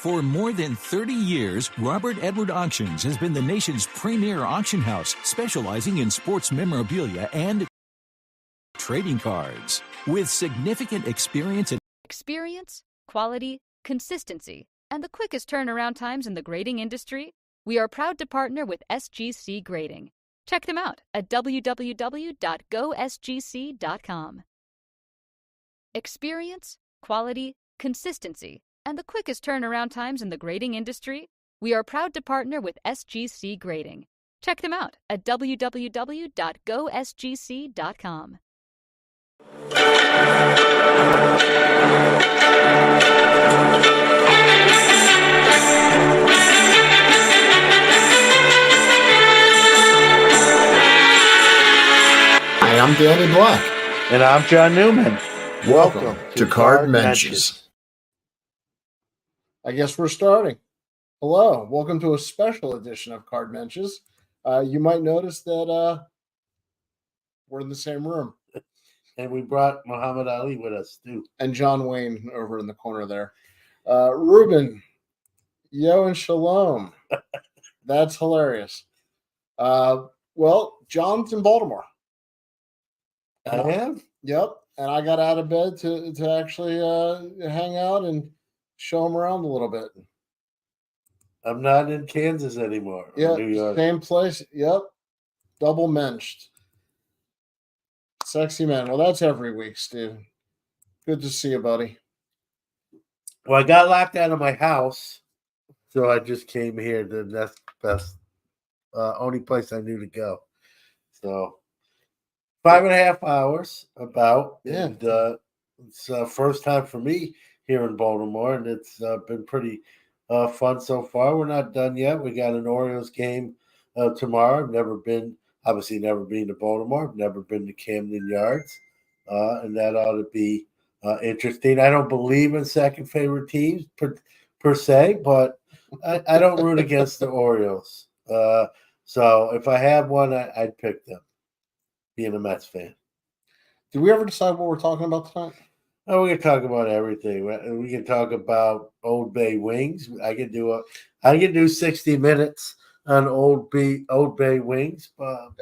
For more than 30 years, Robert Edward Auctions has been the nation's premier auction house, specializing in sports memorabilia and trading cards. With significant experience, quality, consistency, and the quickest turnaround times in the grading industry, we are proud to partner with SGC Grading. Check them out at www.gosgc.com. Experience, quality, consistency, and the quickest turnaround times in the grading industry, we are proud to partner with SGC Grading. Check them out at www.gosgc.com. Hi, I'm Danny Black. And I'm John Newman. Welcome to Card Mensches. I guess we're starting. Hello, welcome to a special edition of Card Mensches. You might notice that we're in the same room. And we brought Muhammad Ali with us, too. And John Wayne over in the corner there. Ruben, yo and shalom. That's hilarious. Well, John's in Baltimore. I am? Yep. And I got out of bed to actually hang out and show him around a little bit. I'm not in Kansas anymore. Yeah, New York. Same place. Yep. Double Menshed. Sexy man. Well, that's every week, Steve. Good to see you, buddy. Well, I got locked out of my house, so I just came here. That's the best, only place I knew to go. So 5.5 hours about. Yeah. And it's first time for me here in Baltimore, and it's been pretty fun so far. We're not done yet. We got an Orioles game tomorrow. I've never been to Baltimore. I've never been to Camden Yards, and that ought to be interesting. I don't believe in second favorite teams per se, but I don't root against the Orioles. So if I had one, I'd pick them, being a Mets fan. Did we ever decide what we're talking about tonight? Oh, we can talk about everything. We can talk about Old Bay wings. I can do 60 minutes on Old Bay wings.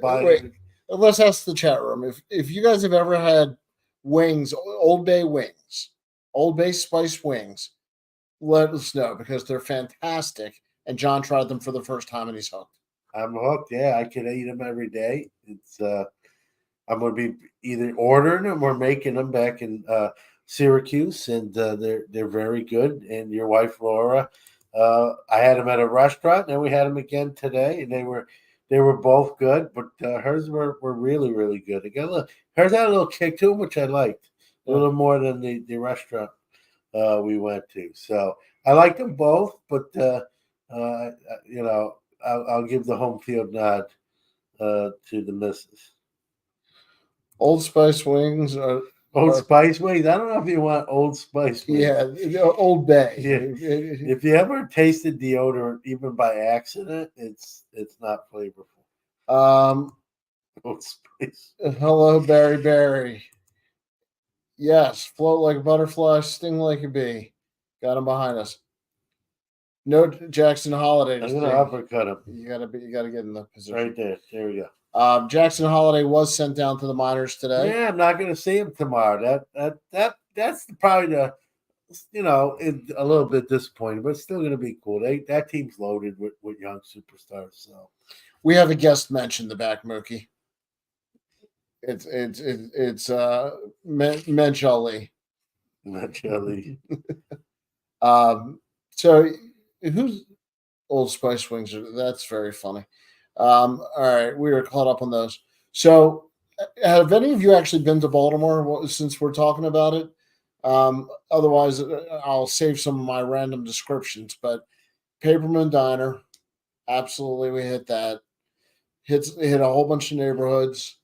Wait, let's ask the chat room if you guys have ever had wings, Old Bay spice wings. Let us know, because they're fantastic. And John tried them for the first time and he's hooked. I'm hooked. Yeah, I can eat them every day. It's I'm going to be either ordering them or making them back in Syracuse, and they're very good. And your wife Laura, I had them at a restaurant, and we had them again today, and they were both good. But hers were really, really good. Hers had a little kick to them, which I liked a little more than the restaurant we went to. So I liked them both, but I'll give the home field nod to the missus. Old Spice wings are Old Spice wings. I don't know if you want Old Spice wings. Yeah, Old Bay. Yeah. If you ever tasted deodorant, even by accident, it's not flavorful. Old Spice. Hello, Barry. Yes, float like a butterfly, sting like a bee. Got him behind us. No Jackson Holiday. I'm gonna uppercut him. You gotta get in the position. Right there. There we go. Jackson Holiday was sent down to the minors today. Yeah, I'm not going to see him tomorrow. That's probably a little bit disappointing, but it's still going to be cool. That team's loaded with young superstars. So we have a guest mention in the back, Mookie. It's Mensch Ali. Mensch Ali. So who's Old Spice wings? That's very funny. All right, we were caught up on those. So, have any of you actually been to Baltimore since we're talking about it? Otherwise, I'll save some of my random descriptions. But Paperman Diner, absolutely, we hit that. Hit a whole bunch of neighborhoods.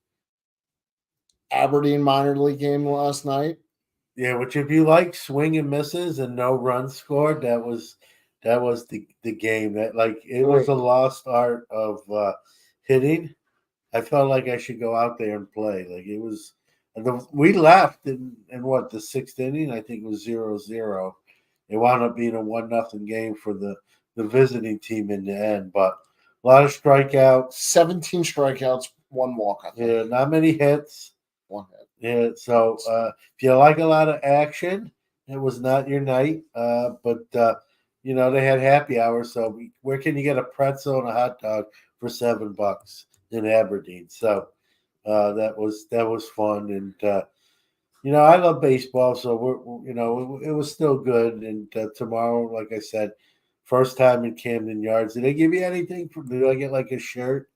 Aberdeen minor league game last night. Yeah, which if you like swing and misses and no runs scored, that was the game. That was a lost art of hitting. I felt like I should go out there and play. Like it was. We left in what, the sixth inning? I think it was 0-0, it wound up being a 1-0 game for the visiting team in the end. But a lot of strikeouts. 17 strikeouts, 1 walk, I think. Yeah, not many hits. 1 hit. Yeah, so if you like a lot of action, it was not your night. But they had happy hours. So where can you get a pretzel and a hot dog for $7 in Aberdeen? So that was fun, and I love baseball. So it was still good. And tomorrow, like I said, first time in Camden Yards. Did they give you anything? Did I get like a shirt?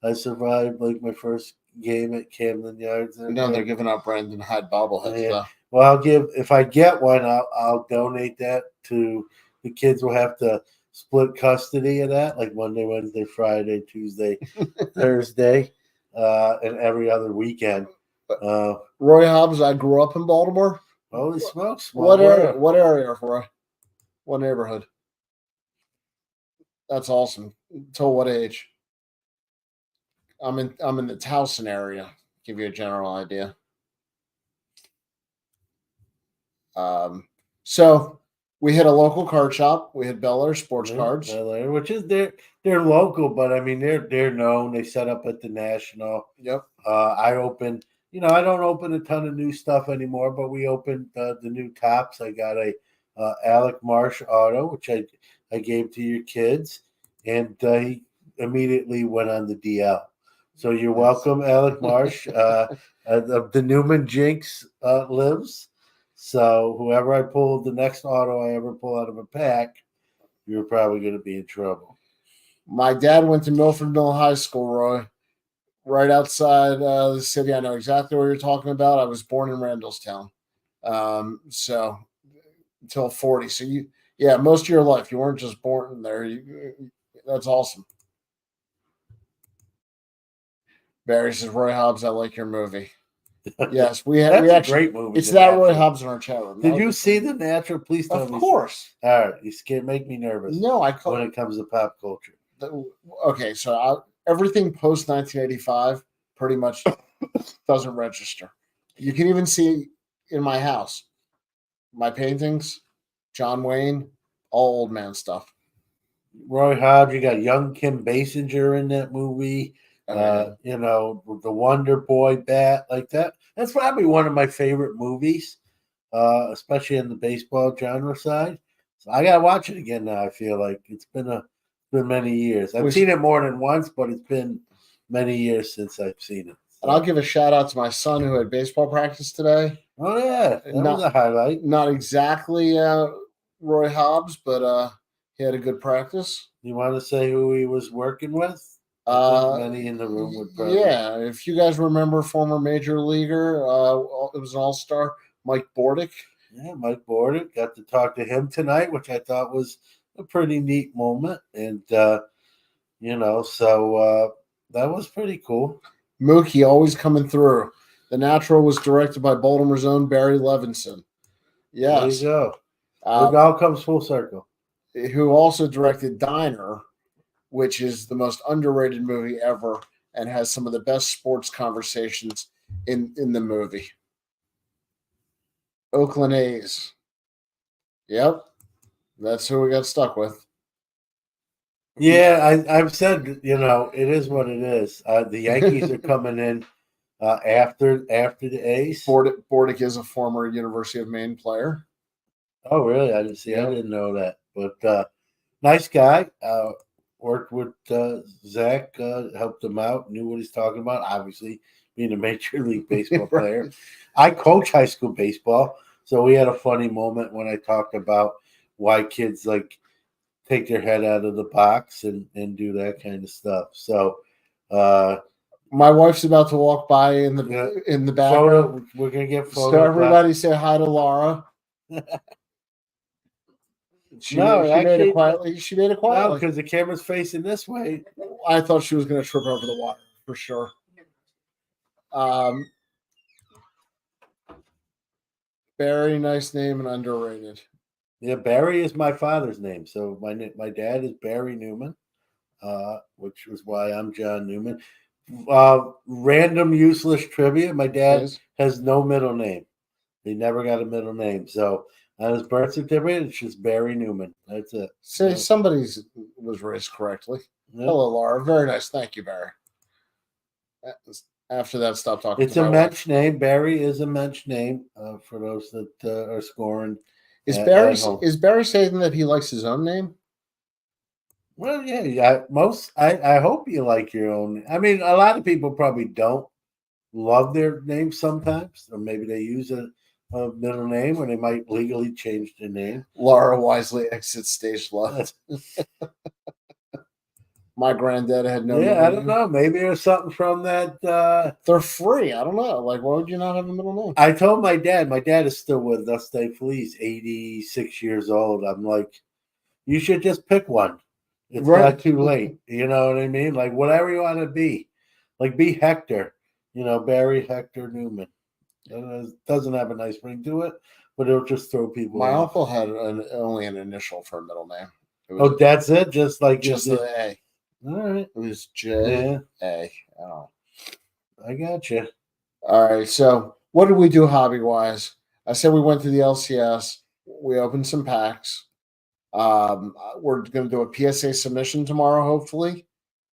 I survived like my first game at Camden Yards. No, they're giving out Brandon Hyde bobbleheads. Yeah. Well, if I get one, I'll donate that to the kids. Will have to split custody of that, like Monday, Wednesday, Friday, Tuesday, Thursday, and every other weekend. Roy Hobbs, I grew up in Baltimore. Holy smokes! What area? What area, Roy? What neighborhood? That's awesome. Till what age? I'm in the Towson area. Give you a general idea. So we hit a local card shop. We hit Bel Air Sports Cards, which is they're local, but I mean they're known. They set up at the National. Yep. I opened. I don't open a ton of new stuff anymore, but we opened the new tops. I got a Alec Marsh auto, which I gave to your kids, and he immediately went on the DL. So you're welcome, Alec Marsh. The Newman jinx lives. So whoever I pulled, the next auto I ever pull out of a pack, you're probably going to be in trouble. My dad went to Milford Mill High School, Roy, right outside the city. I know exactly what you're talking about. I was born in Randallstown. So until 40. So most of your life, you weren't just born there. That's awesome. Barry says, Roy Hobbs, I like your movie. Yes, we actually a great movie. It's that Roy Hobbs in our chat room. Did you see The Natural? Please tell me. Of course. All right, you scared, make me nervous. No, when it comes to pop culture. Okay, so everything post 1985 pretty much doesn't register. You can even see in my house, my paintings, John Wayne, all old man stuff. Roy Hobbs, you got young Kim Basinger in that movie. The Wonder Boy bat like that. That's probably one of my favorite movies, especially in the baseball genre side. So I gotta watch it again now. I feel like it's been many years. I've seen it more than once, but it's been many years since I've seen it. And I'll give a shout out to my son who had baseball practice today. Oh yeah, that was a highlight. Not exactly Roy Hobbs, but he had a good practice. You want to say who he was working with? Many in the room would probably. Yeah, if you guys remember former major leaguer, it was an all-star, Mike Bordick. Yeah, Mike Bordick. Got to talk to him tonight, which I thought was a pretty neat moment. And, so that was pretty cool. Mookie always coming through. The Natural was directed by Baltimore's own Barry Levinson. Yes. There you go. It all comes full circle. Who also directed Diner, which is the most underrated movie ever and has some of the best sports conversations in the movie. Oakland A's. Yep. That's who we got stuck with. Yeah, I've said, it is what it is. The Yankees are coming in after the A's. Bordick is a former University of Maine player. Oh, really? I didn't see. Yeah. I didn't know that. But nice guy. Worked with Zach, helped him out, knew what he's talking about, obviously being a Major League Baseball player. I coach high school baseball, so we had a funny moment when I talked about why kids take their head out of the box and do that kind of stuff. So my wife's about to walk by in the background. We're going to get photos. So everybody say hi to Laura. She made it quietly. No, because the camera's facing this way. I thought she was going to trip over the water for sure. Barry, nice name and underrated. Yeah, Barry is my father's name. So my dad is Barry Newman, which was why I'm John Newman. Random useless trivia. My dad has no middle name. He never got a middle name. So On his birth certificate, it's just Barry Newman. That's it. Say Yep. somebody was raised correctly. Yep. Hello, Laura. Very nice. Thank you, Barry. After that, stop talking It's to a my Mensch name. Barry is a Mensch name for those that are scoring. wife. At home. Is Barry saying that he likes his own name? Well, yeah. I hope you like your own. I mean, a lot of people probably don't love their name sometimes, or maybe they use a middle name, or they might legally change their name. Laura wisely exits stage left. My granddad had no middle Yeah, I don't name. know. Maybe there's something from that. They're free. I don't know. Like, why would you not have a middle name? I told my dad. My dad is still with us. Thankfully, he's 86 years old. I'm like, you should just pick one. It's Right. not too late. You know what I mean? Like whatever you want to be. Like be Hector. Barry Hector Newman. It doesn't have a nice ring to it, but it'll just throw people My off. uncle had only an initial for a middle name. Oh, that's it? Just like just the A. All right. It was J Yeah, A. Oh. I got you. All right. So, what did we do hobby wise? I said we went to the LCS. We opened some packs. We're going to do a PSA submission tomorrow, hopefully,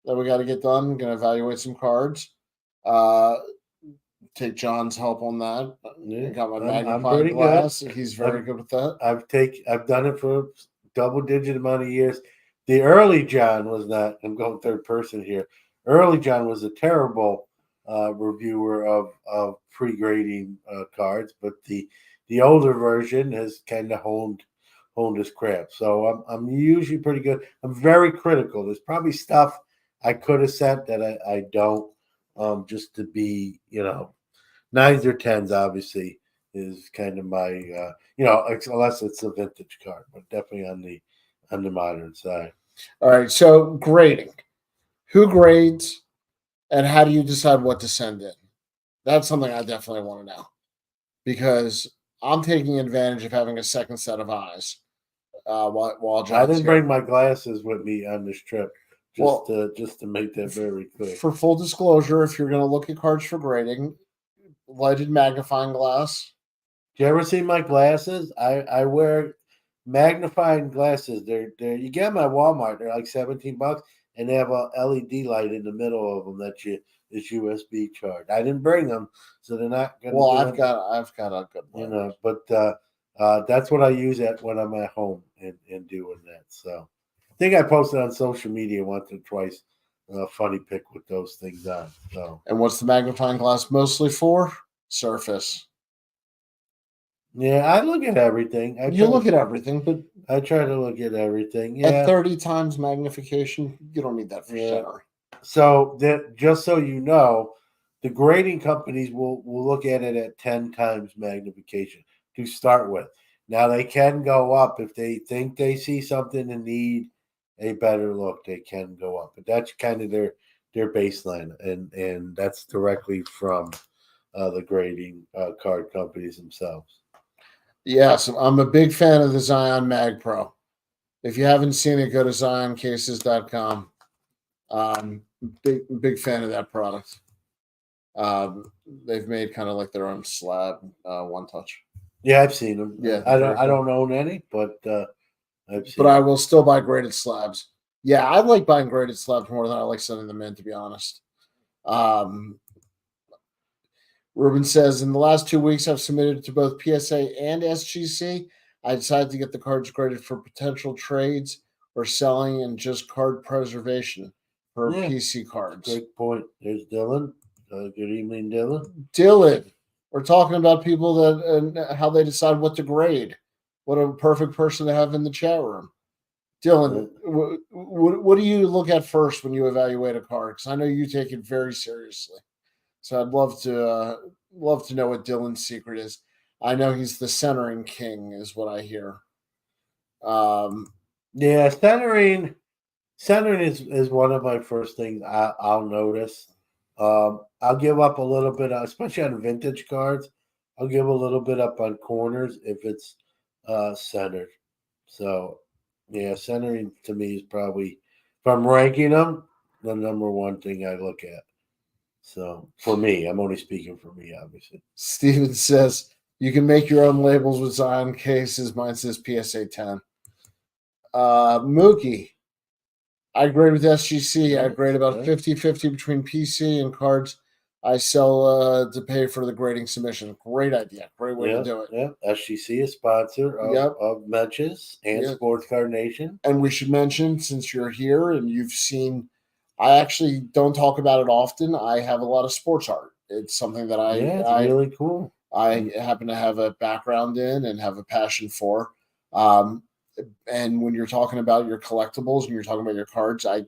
that we got to get done. Going to evaluate some cards. Take John's help on that. Yeah, Got my I'm magnifying pretty glass. He's very I'm- good with that. I've done it for a double-digit amount of years. The early John was not. I'm going third person here. Early John was a terrible reviewer of pre-grading cards, but the older version has kind of honed his craft. So I'm usually pretty good. I'm very critical. There's probably stuff I could have sent that I don't, just to be, nines or tens obviously is kind of my unless it's a vintage card, but definitely on the modern side. All right. So, grading. Who grades and how do you decide what to send in? That's something I definitely want to know because I'm taking advantage of having a second set of eyes while John's I didn't here. bring my glasses with me on this trip, Well, just to make that very clear. For full disclosure, if you're going to look at cards for grading, lighted magnifying glass. Do you ever see my glasses? I wear magnifying glasses. They're you get them at Walmart. They're like $17, and they have a LED light in the middle of them is USB charged. I didn't bring them, so they're not going to. Well, I've got a good one. But that's what I use when I'm at home and doing that. So I think I posted on social media once or twice a funny pic with those things on. So And what's the magnifying glass mostly for? Surface. yeah, I look at everything. You look at everything, but I try to look at everything. Yeah. at 30 times magnification, you don't need that for Yeah. center. So that just so you know, the grading companies will look at it at 10 times magnification to start with. Now they can go up if they think they see something and need a better look. They can go up, but that's kind of their baseline, and that's directly from the grading card companies themselves. Yes, I'm a big fan of the Zion Mag Pro. If you haven't seen it, go to zioncases.com. Big fan of that product. They've made kind of like their own slab one touch. Yeah, I've seen them. Yeah, I very don't own any, but I've seen. But I will still buy graded slabs. Yeah, I like buying graded slabs more than I like sending them in, to be honest. Ruben says, in the last 2 weeks, I've submitted to both PSA and SGC. I decided to get the cards graded for potential trades or selling and just card preservation for PC cards. Great point. There's Dylan. Good evening, Dylan. Dylan, we're talking about people that and how they decide what to grade. What a perfect person to have in the chat room. Dylan, what do you look at first when you evaluate a card? Because I know you take it very seriously. So I'd love to know what Dylan's secret is. I know he's the centering king, is what I hear. Yeah, centering is one of my first things I'll notice. I'll give up a little bit, especially on vintage cards. I'll give a little bit up on corners if it's centered. So, yeah, centering to me is probably, if I'm ranking them, the number one thing I look at. So, for me, I'm only speaking for me, obviously. Steven says, You can make your own labels with Zion cases. Mine says PSA 10. Mookie. I grade with SGC. I grade about 50-50 between PC and cards. I sell to pay for the grading submission. Great idea. Great way to do it. Yeah. SGC is sponsor of Mensches and Sports Card Nation. And we should mention, since you're here and you've seen, I actually don't talk about it often. I have a lot of sports art. It's something that it's really cool. I happen to have a background in and have a passion for. And when you're talking about your collectibles and you're talking about your cards, I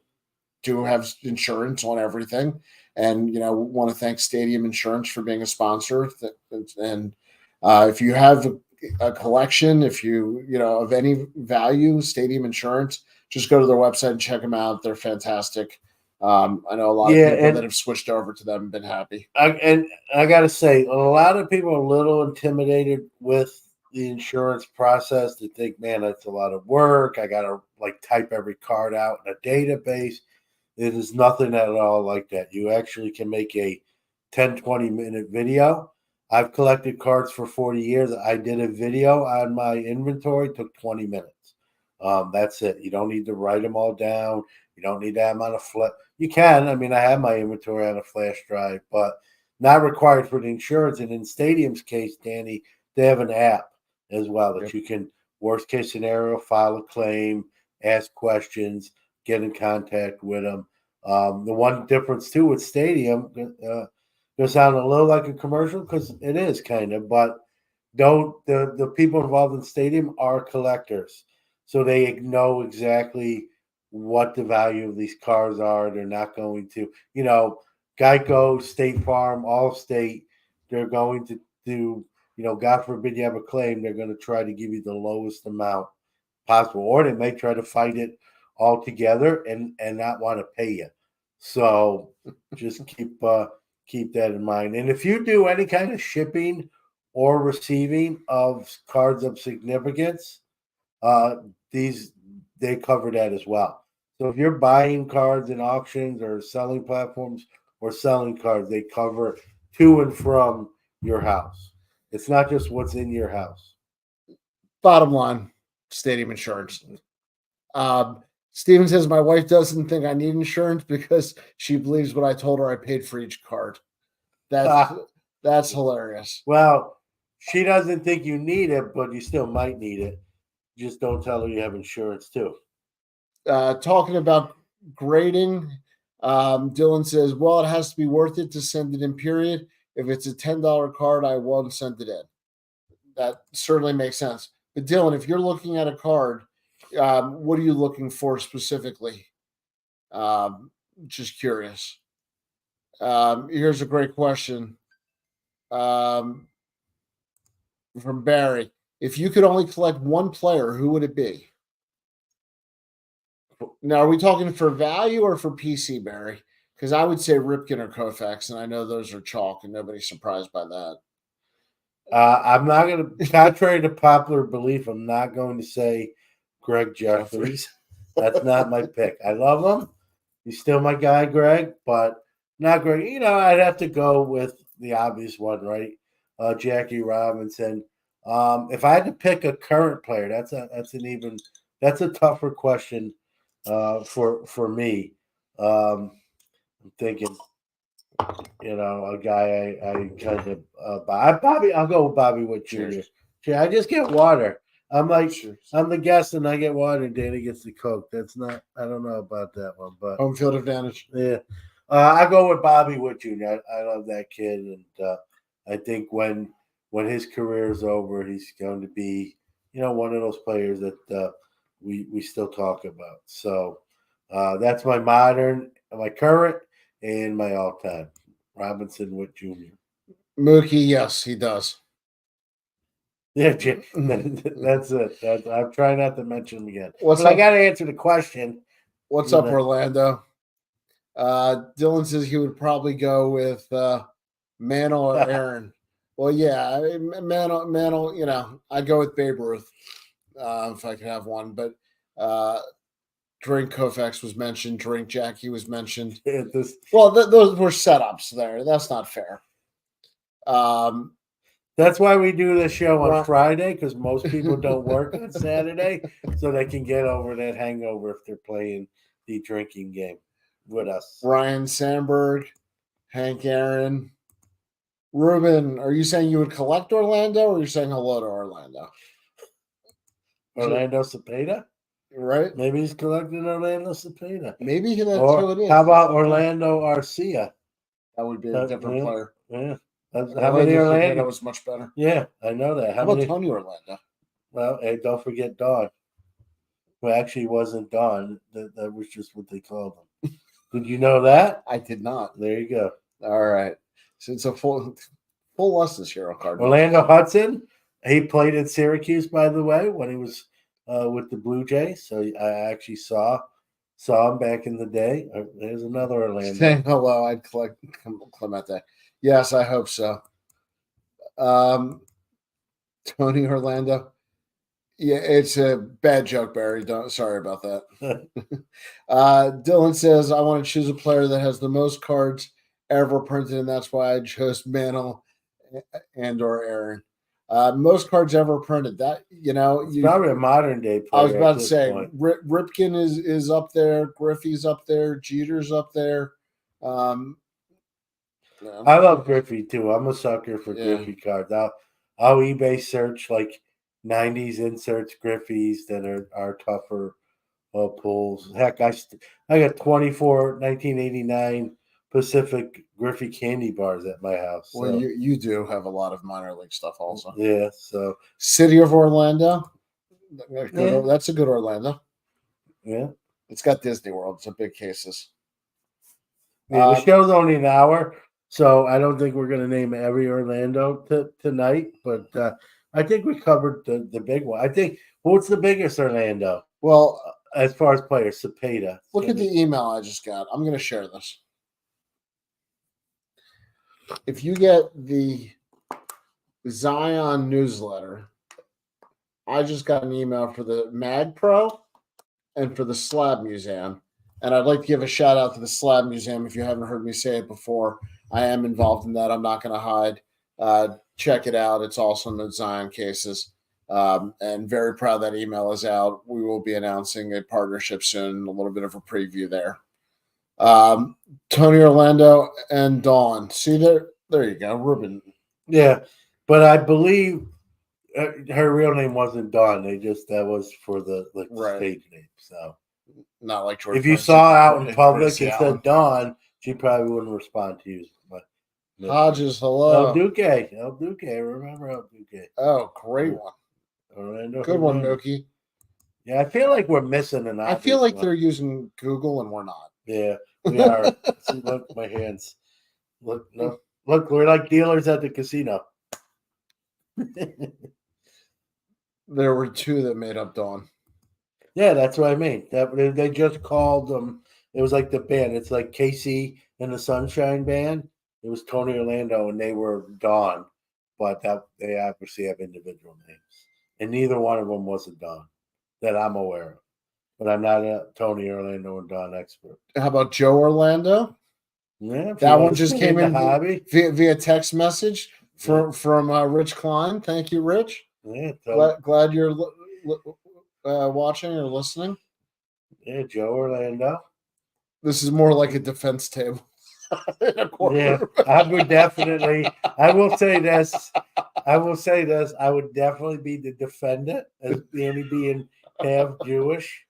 do have insurance on everything. And, want to thank Stadium Insurance for being a sponsor. And if you have a collection, if you, of any value, Stadium Insurance, just go to their website and check them out. They're fantastic. I know a lot of people that have switched over to them and been happy. And I got to say, a lot of people are a little intimidated with the insurance process. They think, man, that's a lot of work. I got to type every card out in a database. It is nothing at all like that. You actually can make a 10-20 minute video. I've collected cards for 40 years. I did a video on my inventory. It took 20 minutes. That's it. You don't need to write them all down. You don't need to have them on a flip. You can. I mean, I have my inventory on a flash drive, but not required for the insurance. And in Stadium's case, Danny, they have an app as well that you can, worst case scenario, file a claim, ask questions, get in contact with them. The one difference too with Stadium, going sound a little like a commercial because it is kind of, but the people involved in Stadium are collectors, so they know exactly what the value of these cars are. They're not going to, Geico, State Farm, Allstate, they're going to do, God forbid you have a claim, they're going to try to give you the lowest amount possible, or they may try to fight it all together and not want to pay you. So just keep that in mind. And if you do any kind of shipping or receiving of cards of significance, they cover that as well. So if you're buying cards in auctions or selling platforms or selling cards, they cover to and from your house. It's not just what's in your house. Bottom line, Stadium Insurance. Steven says, my wife doesn't think I need insurance because she believes what I told her I paid for each card. That's hilarious. Well, she doesn't think you need it, but you still might need it. Just don't tell her you have insurance too. Talking about grading, Dylan says, well, it has to be worth it to send it in, period. If it's a $10 card, I won't send it in. That certainly makes sense. But Dylan, if you're looking at a card, what are you looking for specifically? Just curious. Here's a great question from Barry. If you could only collect one player, who would it be? Now, are we talking for value or for PC, Barry? Because I would say Ripken or Koufax, and I know those are chalk, and nobody's surprised by that. I'm not going to, contrary to popular belief, I'm not going to say Greg Jeffries. That's not my pick. I love him. He's still my guy, Greg, but not Greg. I'd have to go with the obvious one, right? Jackie Robinson. If I had to pick a current player, that's a tougher question for me. I'm thinking, a guy I kind of Bobby. I'll go with Bobby Wood Jr. I just get water. I'm the guest and I get water and Danny gets the Coke. That's not, I don't know about that one, but home field advantage. Yeah. I go with Bobby Wood Jr. I love that kid. And I think when his career is over, he's going to be, one of those players that we still talk about. So that's my my current and my all-time. Robinson Wood Jr. Mookie, yes, he does. Yeah, that's it. I'm trying not to mention him again. I got to answer the question. What's up, Orlando? Dylan says he would probably go with Mantle or Aaron. Well, yeah, Mantle, I'd go with Babe Ruth if I could have one. But Drink Koufax was mentioned. Drink Jackie was mentioned. Those were setups there. That's not fair. That's why we do this show on Right. Friday, because most people don't work on Saturday, so they can get over that hangover if they're playing the drinking game with us. Ryan Sandberg, Hank Aaron, Ruben. Are you saying you would collect Orlando, or are you saying hello to Orlando? Orlando Cepeda? Right? Maybe he's collecting Orlando Cepeda. Maybe that's Or who it is. how about Orlando Arcia? That would be a different player. Yeah. How many Orlando? That was much better. Yeah, I know that. How about Tony Orlando? Well, hey, don't forget Don. Well, actually, it wasn't Don. That was just what they called him. Did you know that? I did not. There you go. All right. So it's a full lessons here on Cardinals. Orlando Hudson. He played at Syracuse, by the way, when he was with the Blue Jays. So I actually saw him back in the day. There's another Orlando. Saying hello, I'd collect Clemente. Yes, I hope so. Tony Orlando. Yeah, it's a bad joke, Barry. Sorry about that. Dylan says, I want to choose a player that has the most cards ever printed, and that's why I chose Mantle and or Aaron. Most cards ever printed. That probably a modern day player. I was about to say Ripken is up there, Griffey's up there, Jeter's up there. I love Griffey too. I'm a sucker for Griffey cards. I'll eBay search like 90s inserts Griffey's that are tougher pulls. Heck, I got 24 1989 Pacific Griffey candy bars at my house. So. Well, you do have a lot of minor league stuff also. Yeah, so City of Orlando. That's a good Orlando. Yeah. It's got Disney World. It's a big cases. Yeah, the show's only an hour, so I don't think we're going to name every Orlando tonight, but I think we covered the big one. I think, what's the biggest Orlando? Well, as far as players, Cepeda. Look at the email I just got. I'm going to share this. If you get the Zion newsletter, I just got an email for the Mag Pro and for the Slab Museum. And I'd like to give a shout out to the Slab Museum. If you haven't heard me say it before, I am involved in that. I'm not going to hide. Check it out. It's awesome, the Zion cases. And very proud that email is out. We will be announcing a partnership soon, a little bit of a preview there. Tony Orlando and Dawn. See there you go, Ruben. Yeah, but I believe her real name wasn't Dawn. That was for the stage name. So not like George. If you saw out in public and said Dawn, she probably wouldn't respond to you. But Hodges, hello. El Duque. I remember El Duque. Oh, great one. Orlando. Good one, Mookie. Yeah, I feel like we're missing an obvious I feel like one. they're using Google and we're not. Yeah, we are. See, look, my hands. Look, we're like dealers at the casino. There were two that made up Dawn. Yeah, that's what I mean. That they just called them. It was like the band. It's like Casey and the Sunshine Band. It was Tony Orlando, and they were Dawn, but they obviously have individual names, and neither one of them was a Dawn that I'm aware of. But I'm not a Tony Orlando and Dawn expert. How about Joe Orlando? Yeah, that one just came in via text message from Rich Klein. Thank you, Rich. Yeah, glad you're watching or listening. Yeah, Joe Orlando. This is more like a defense table. Yeah, I would definitely. I will say this. I would definitely be the defendant as being half Jewish.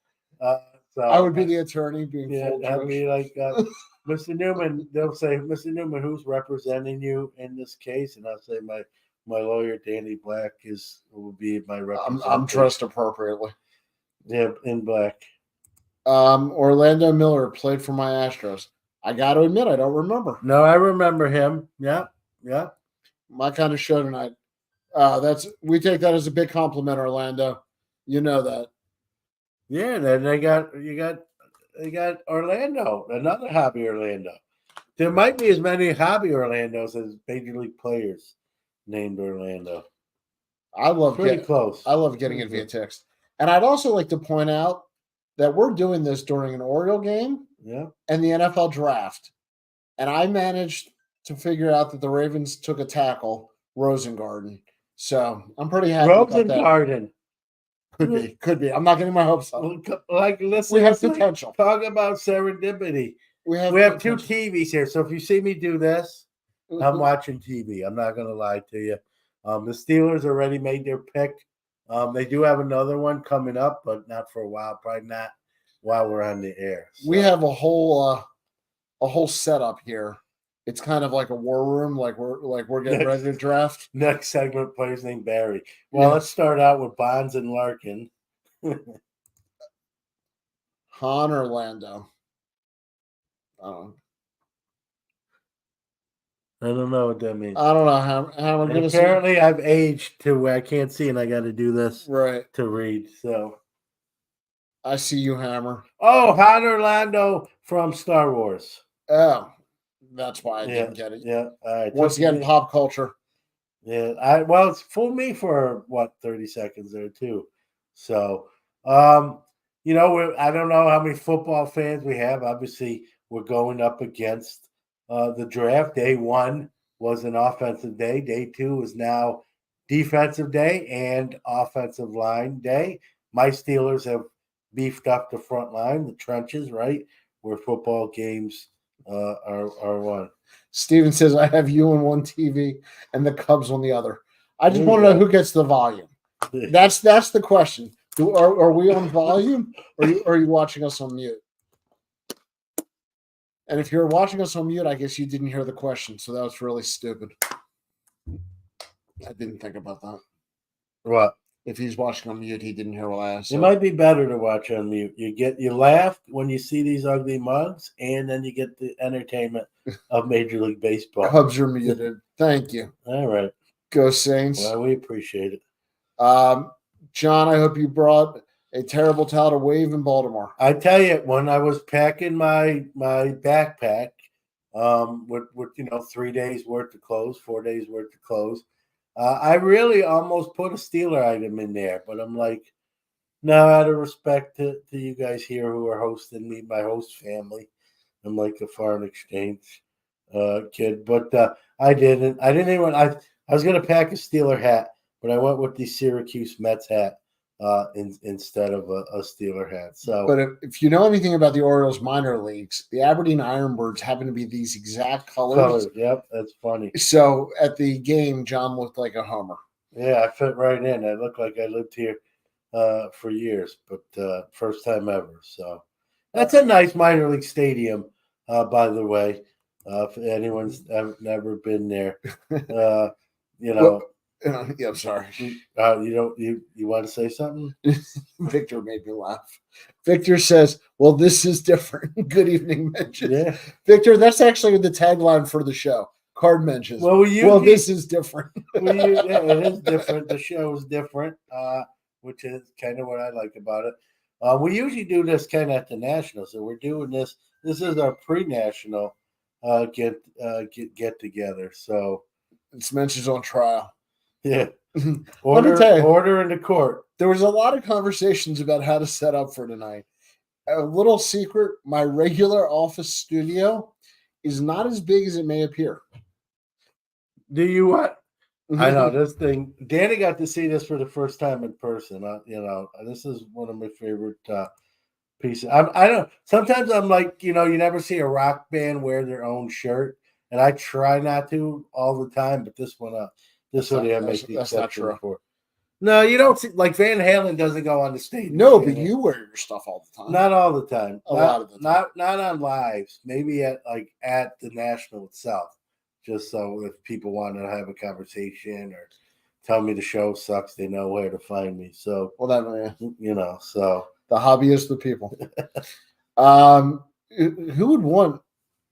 So I would be the attorney being full I'd Jewish. be like Mr. Newman. They'll say, Mr. Newman, who's representing you in this case? And I'll say my lawyer Danny Black will be my representative. I'm dressed appropriately. Yeah, in black. Orlando Miller played for my Astros. I got to admit, I don't remember. No, I remember him. Yeah. My kind of show tonight. We take that as a big compliment, Orlando. You know that. Yeah, then they got Orlando, another hobby Orlando. There might be as many hobby Orlandos as major league players named Orlando. I love close. I love getting it via text. And I'd also like to point out that we're doing this during an Oriole game and the NFL draft. And I managed to figure out that the Ravens took a tackle Rosengarten. So I'm pretty happy about that. Rosengarten. Could be. I'm not getting my hopes up. Like, listen, We have like, potential. talk about serendipity. We have two TVs here. So if you see me do this, I'm watching TV. I'm not going to lie to you. The Steelers already made their pick. They do have another one coming up, but not for a while. Probably not while we're on the air. So. We have a whole setup here. It's kind of like a war room, like we're getting ready to draft. Next segment, players named Barry. Well, let's start out with Bonds and Larkin. Han or Lando? I don't know what that means. I don't know how I'm going to see. Apparently, I've aged to where I can't see, and I got to do this to read. So, I see you, Hammer. Oh, Han or Lando from Star Wars. Oh, that's why I didn't get it. Yeah. All right. Once again, pop culture. Yeah. It's fooled me for 30 seconds there too. So, I don't know how many football fans we have. Obviously, we're going up against the draft. Day 1 was an offensive day. Day 2 is now defensive day and offensive line day. My Steelers have beefed up the front line, the trenches, right, where football games are won. Steven says, I have you on one TV and the Cubs on the other. I just want to know who gets the volume. That's the question. Are we on volume or are you watching us on mute? And if you're watching us on mute, I guess you didn't hear the question. So that was really stupid. I didn't think about that. What? If he's watching on mute, he didn't hear what I asked. It might be better to watch on mute. You laugh when you see these ugly mugs, and then you get the entertainment of Major League Baseball. Cubs are muted. Thank you. All right. Go Saints. Well, we appreciate it. John, I hope you brought a terrible towel to wave in Baltimore. I tell you, when I was packing my backpack, with 3 days worth of clothes, 4 days worth of clothes, I really almost put a Steeler item in there, but I'm like, no, out of respect to you guys here who are hosting me, my host family, I'm like a foreign exchange kid, but I didn't. I didn't even. I was gonna pack a Steeler hat, but I went with the Syracuse Mets hat instead of a Steeler hat. So, but if you know anything about the Orioles minor leagues, the Aberdeen Ironbirds happen to be these exact colors. Yep, that's funny. So at the game, John looked like a homer. Yeah, I fit right in. I looked like I lived here for years, but first time ever. So that's a nice minor league stadium, by the way. If anyone's never been there, Yeah, I'm sorry. You want to say something? Victor made me laugh. Victor says, "Well, this is different." Good evening, Mensches. Yeah, Victor, that's actually the tagline for the show. Card Mensches. Well, this is different. It is different. The show is different, which is kind of what I like about it. We usually do this kind of at the National, so we're doing this. This is our pre-national get together. So it's Mensches on trial. Yeah. Order in the court. There was a lot of conversations about how to set up for tonight. A little secret, my regular office studio is not as big as it may appear. Do you what? I know this thing. Danny got to see this for the first time in person. This is one of my favorite pieces. I don't. Sometimes I'm like, you never see a rock band wear their own shirt, and I try not to all the time. But this one, this one, I make the exception for. No, you don't see. Like Van Halen doesn't go on the stage. No, but you wear your stuff all the time. Not all the time. A lot of the time. Not on lives. Maybe at the National itself. Just so if people want to have a conversation or tell me the show sucks, they know where to find me. So, so the hobby is the people. Who would want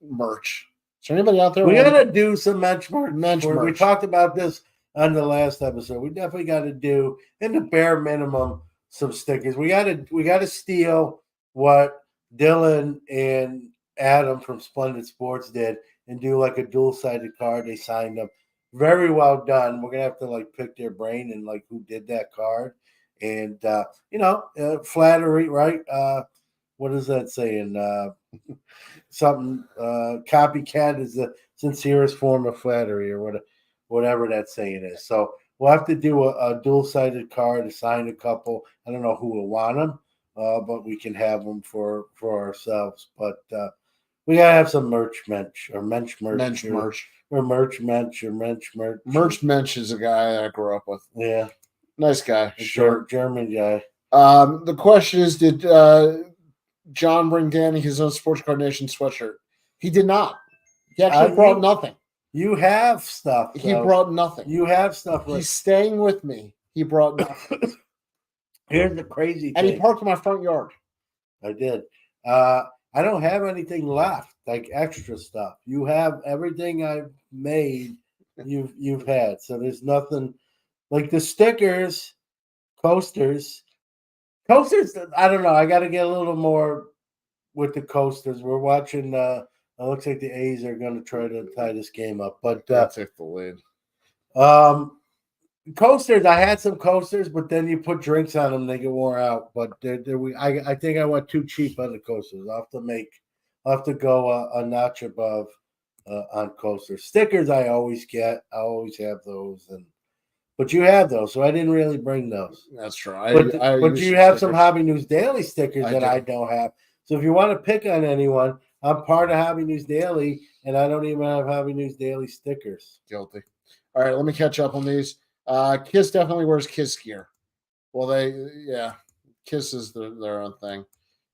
merch? Is there anybody out there? We got to do some merch. Merch. We talked about this on the last episode. We definitely got to do, in the bare minimum, some stickers. We got to steal what Dylan and Adam from Splendid Sports did and do like a dual-sided card. They signed them. Very well done. We're gonna have to pick their brain and who did that card. And flattery, right? What is that saying? Something copycat is the sincerest form of flattery or whatever. whatever that saying is. So we'll have to do a dual-sided card, assign a couple. I don't know who will want them, but we can have them for ourselves. But we gotta have some merch, or mensch merch, or merch. Mensch is a guy I grew up with. Yeah, nice guy, short German guy. The question is, did John bring Danny his own Sports Card Nation sweatshirt? He did not. He actually brought nothing. You have stuff. He brought nothing. You have stuff. He's staying with me. He brought nothing. Here's the crazy thing. And he parked in my front yard. I did. I don't have anything left, like extra stuff. You have everything I've made. You've had. So there's nothing like the stickers, coasters. Coasters. I don't know. I got to get a little more with the coasters. We're watching. It looks like the A's are going to try to tie this game up, but take the lead. Coasters. I had some coasters, but then you put drinks on them, they get wore out. But I think I went too cheap on the coasters. I'll have to go a notch above on coasters. Stickers I always get. I always have those, but you have those, so I didn't really bring those. That's true. But you have some Hobby News Daily stickers I don't have. So if you want to pick on anyone, I'm part of Hobby News Daily, and I don't even have Hobby News Daily stickers. Guilty. All right, let me catch up on these. Kiss definitely wears Kiss gear. Well, Kiss is their own thing.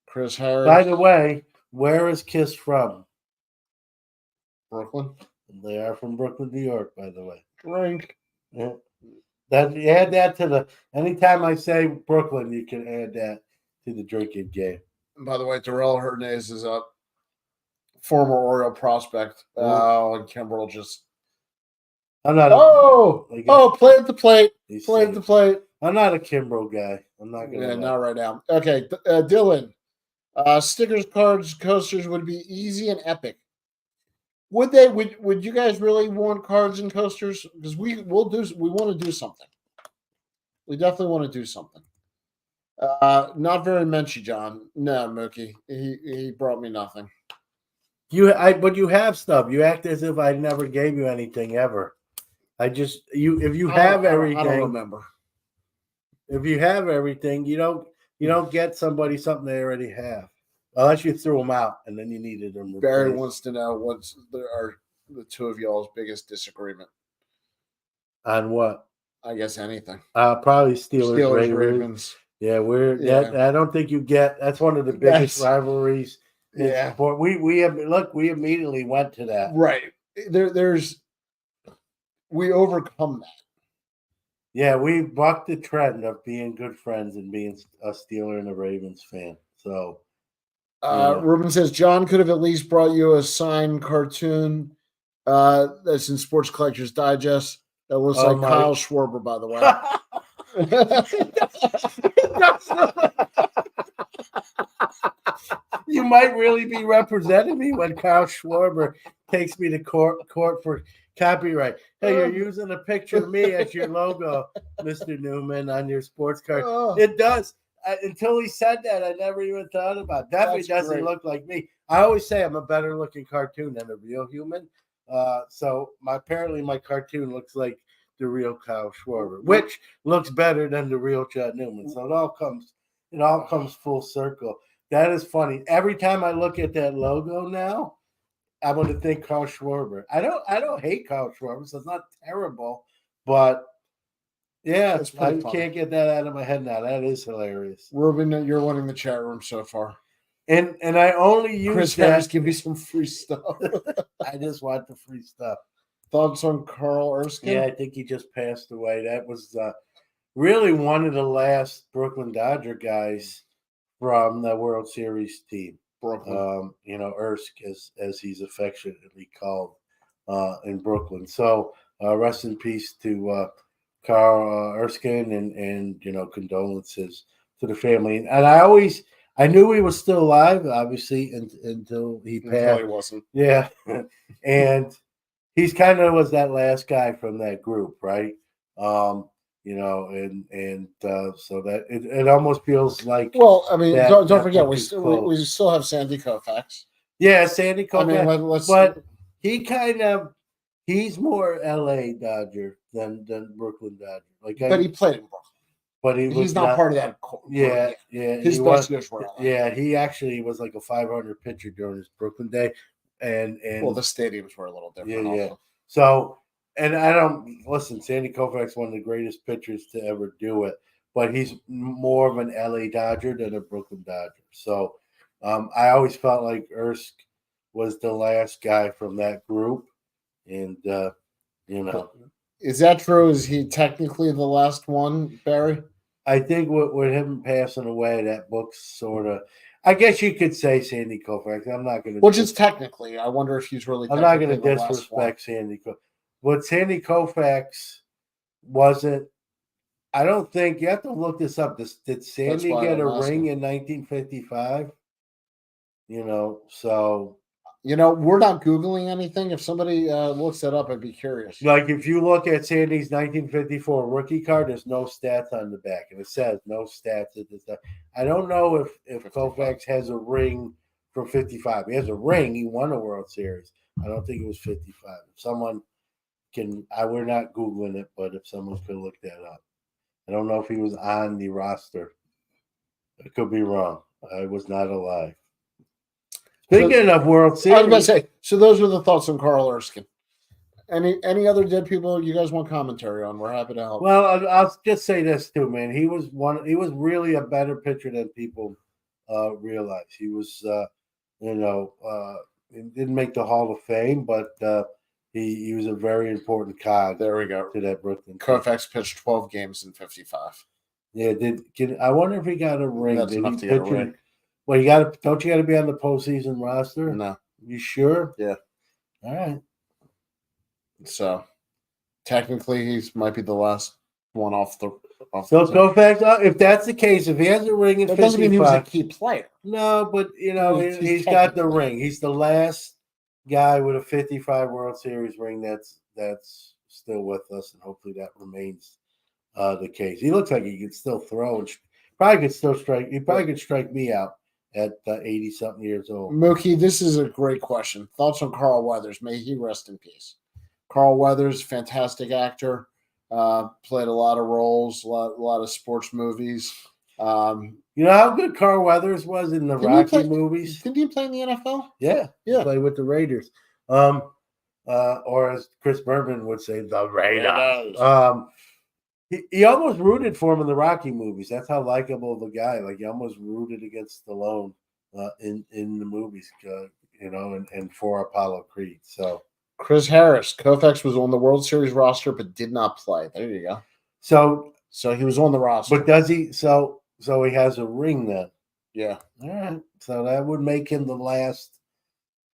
Chris Harris. By the way, where is Kiss from? Brooklyn. They are from Brooklyn, New York, by the way. Drink. Yeah. You add that to the. Anytime I say Brooklyn, you can add that to the drinking game. By the way, Darrell Hernandez is up. Former Oriole prospect. And Kimbrel just. I'm not. Play at the plate. Play at the plate. I'm not a Kimbrel guy. I'm not gonna. Yeah, not right now. Okay, Dylan. Stickers, cards, coasters would be easy and epic. Would they? Would you guys really want cards and coasters? Because we want to do something. We definitely want to do something. Not very Menschy, John. No, Mookie. He brought me nothing. But you have stuff. You act as if I never gave you anything ever. If you have everything. I don't remember. If you have everything, you don't get somebody something they already have, unless you threw them out and then you needed them. Barry wants to know what's the two of y'all's biggest disagreement on what? I guess anything. Probably Steelers Ravens. Yeah, I don't think you get. That's one of the biggest rivalries. Yeah, but we immediately went to that. Right. We overcome that. Yeah, we bucked the trend of being good friends and being a Steeler and a Ravens fan. So, Ruben says John could have at least brought you a signed cartoon that's in Sports Collectors Digest. That looks like Kyle Schwarber, by the way. You might really be representing me when Kyle Schwarber takes me to court for copyright. Hey, you're using a picture of me as your logo, Mr. Newman, on your sports card. It does. Until he said that, I never even thought about it. Definitely doesn't look like me. I always say I'm a better looking cartoon than a real human. So apparently my cartoon looks like the real Kyle Schwarber, which looks better than the real Judd Newman. So it all comes full circle. That is funny. Every time I look at that logo now, I'm going to think Kyle Schwarber. I don't hate Kyle Schwarber, so it's not terrible, but yeah, I can't get that out of my head now. That is hilarious. Ruben, you're winning the chat room so far. And I only use Chris Harris, give me some free stuff. I just want the free stuff. Thoughts on Carl Erskine? Yeah, I think he just passed away. That was really one of the last Brooklyn Dodger guys from the World Series team. Brooklyn. Ersk, as he's affectionately called in Brooklyn. So rest in peace to Carl Erskine and condolences to the family. And I knew he was still alive, obviously, until he passed. Until he wasn't. Yeah. And he's kind of was that last guy from that group, right? So that it almost feels like. Well, I mean, don't forget, we still have Sandy Koufax. Yeah, Sandy Koufax. I mean, but he kind of He's more L.A. Dodger than Brooklyn Dodger. But he played in Brooklyn. But He's not part of that. Yeah. His best years were LA. Yeah, he actually was like a 500 pitcher during his Brooklyn day, and well, the stadiums were a little different. Yeah. Also. So, and I don't listen. Sandy Koufax, one of the greatest pitchers to ever do it, but he's more of an LA Dodger than a Brooklyn Dodger. So, I always felt like Erskine was the last guy from that group, and is that true? Is he technically the last one, Barry? I think with him passing away, that book's sort of. I guess you could say Sandy Koufax. I'm not going to. Well, just technically, I wonder if he's really. I'm not going to disrespect Sandy Koufax. But Sandy Koufax wasn't. I don't think you have to look this up. Did Sandy get a ring in 1955? So. We're not Googling anything. If somebody looks that up, I'd be curious. Like if you look at Sandy's 1954 rookie card, there's no stats on the back, and it says no stats at this time. I don't know if Koufax has a ring from 55. He has a ring. He won a World Series. I don't think it was 55. If someone can, we're not Googling it, but if someone could look that up. I don't know if he was on the roster. I could be wrong. I was not alive. Speaking of World Series, I was going to say. So those were the thoughts on Carl Erskine. Any other dead people you guys want commentary on? We're happy to help. Well, I'll just say this too, man. He was really a better pitcher than people realize. He was, he didn't make the Hall of Fame, but he was a very important cog. There we go. To that Brooklyn. Koufax pitched 12 games in 55. Yeah, I wonder if he got a ring. That's enough to get a ring. Well, don't you got to be on the postseason roster? No. You sure? Yeah. All right. So, technically, he might be the last one off the. So Koufax, if that's the case, if he has a ring in 55, doesn't mean he was a key player. No, but he's got the ring. He's the last guy with a 55 World Series ring that's still with us, and hopefully that remains the case. He looks like he could still throw and probably could still strike. He probably could strike me out at 80-something years old. Mookie, this is a great question. Thoughts on Carl Weathers? May he rest in peace. Carl Weathers, fantastic actor, played a lot of roles, a lot of sports movies. You know how good Carl Weathers was in the Rocky movies? Didn't he play in the NFL? Yeah. He played with the Raiders. Or as Chris Berman would say, the Raiders. He almost rooted for him in the Rocky movies. That's how likable the guy. Like he almost rooted against Stallone in the movies, and for Apollo Creed. So Chris Harris, Koufax was on the World Series roster but did not play. There you go. So he was on the roster. But does he? So he has a ring then. Yeah. All right. So that would make him the last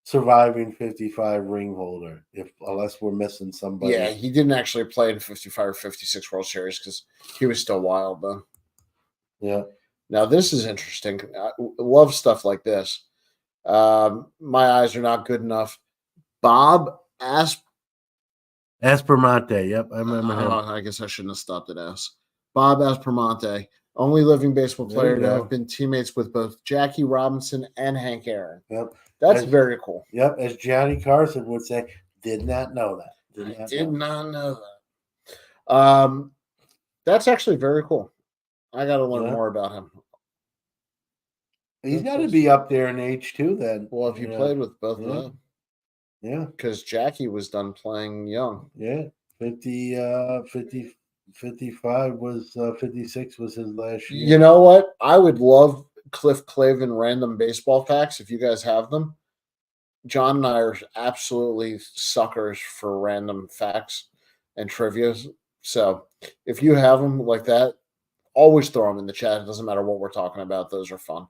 surviving 55 ring holder, unless we're missing somebody. Yeah, he didn't actually play in 55 or 56 World Series because he was still wild then. Yeah. Now this is interesting. I love stuff like this. My eyes are not good enough. Bob Aspermonte. Yep, I remember him. I guess I shouldn't have stopped at S. Bob Aspermonte, only living baseball player to have been teammates with both Jackie Robinson and Hank Aaron. Yep. That's very cool. Yep, as Johnny Carson would say, did not know that. Did not know that. That's actually very cool. I got to learn more about him. He's got to be up there in age too then. Well, if you played with both of them. Yeah. Because Jackie was done playing young. Yeah. 55 was 56 was his last year. You know what? I would love Cliff Clavin random baseball facts if you guys have them. John and I are absolutely suckers for random facts and trivia. So if you have them like that, always throw them in the chat. It doesn't matter what we're talking about. Those are fun.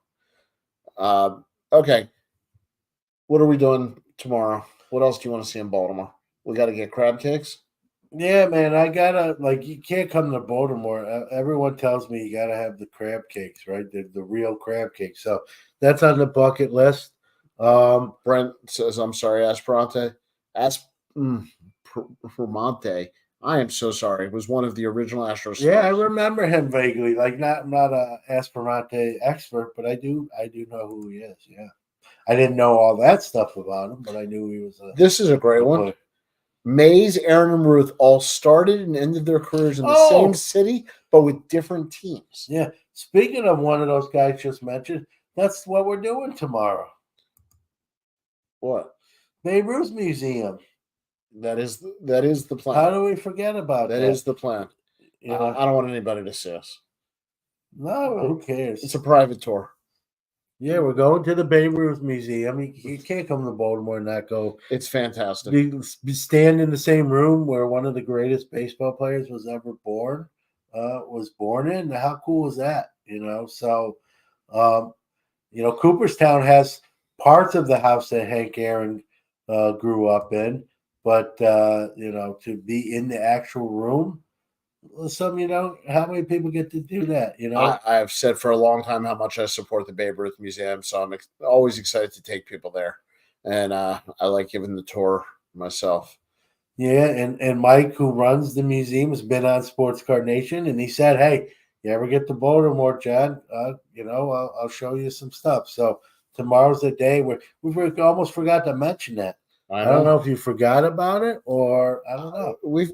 Okay. What are we doing tomorrow? What else do you want to see in Baltimore? We got to get crab cakes. Yeah, man, you can't come to Baltimore. Everyone tells me you got to have the crab cakes, right? The real crab cakes. So that's on the bucket list. Brent says, I'm sorry, Asperante. Aspermonte. I am so sorry. It was one of the original Astros. Yeah, I remember him vaguely. Like not a Aspermonte expert, but I do know who he is. Yeah. I didn't know all that stuff about him, but I knew he was This is a great one. Mays, Aaron, and Ruth all started and ended their careers in the same city, but with different teams. Yeah. Speaking of one of those guys just mentioned, that's what we're doing tomorrow. What? Babe Ruth Museum. That is the plan. How do we forget about that? That is the plan. You know? I don't want anybody to see us. No, who cares? It's a private tour. Yeah, we're going to the Babe Ruth Museum. You can't come to Baltimore and not go. It's fantastic. Stand in the same room where one of the greatest baseball players was ever born in. How cool is that? So, Cooperstown has parts of the house that Hank Aaron grew up in, but to be in the actual room, how many people get to do that? I have said for a long time how much I support the Babe Ruth Museum, so I'm always excited to take people there, and I like giving the tour myself. Yeah, and Mike, who runs the museum, has been on Sports Card Nation, and he said, "Hey, you ever get to Baltimore, John? I'll show you some stuff." So tomorrow's the day where we almost forgot to mention that. I don't know if you forgot about it or I don't know. We've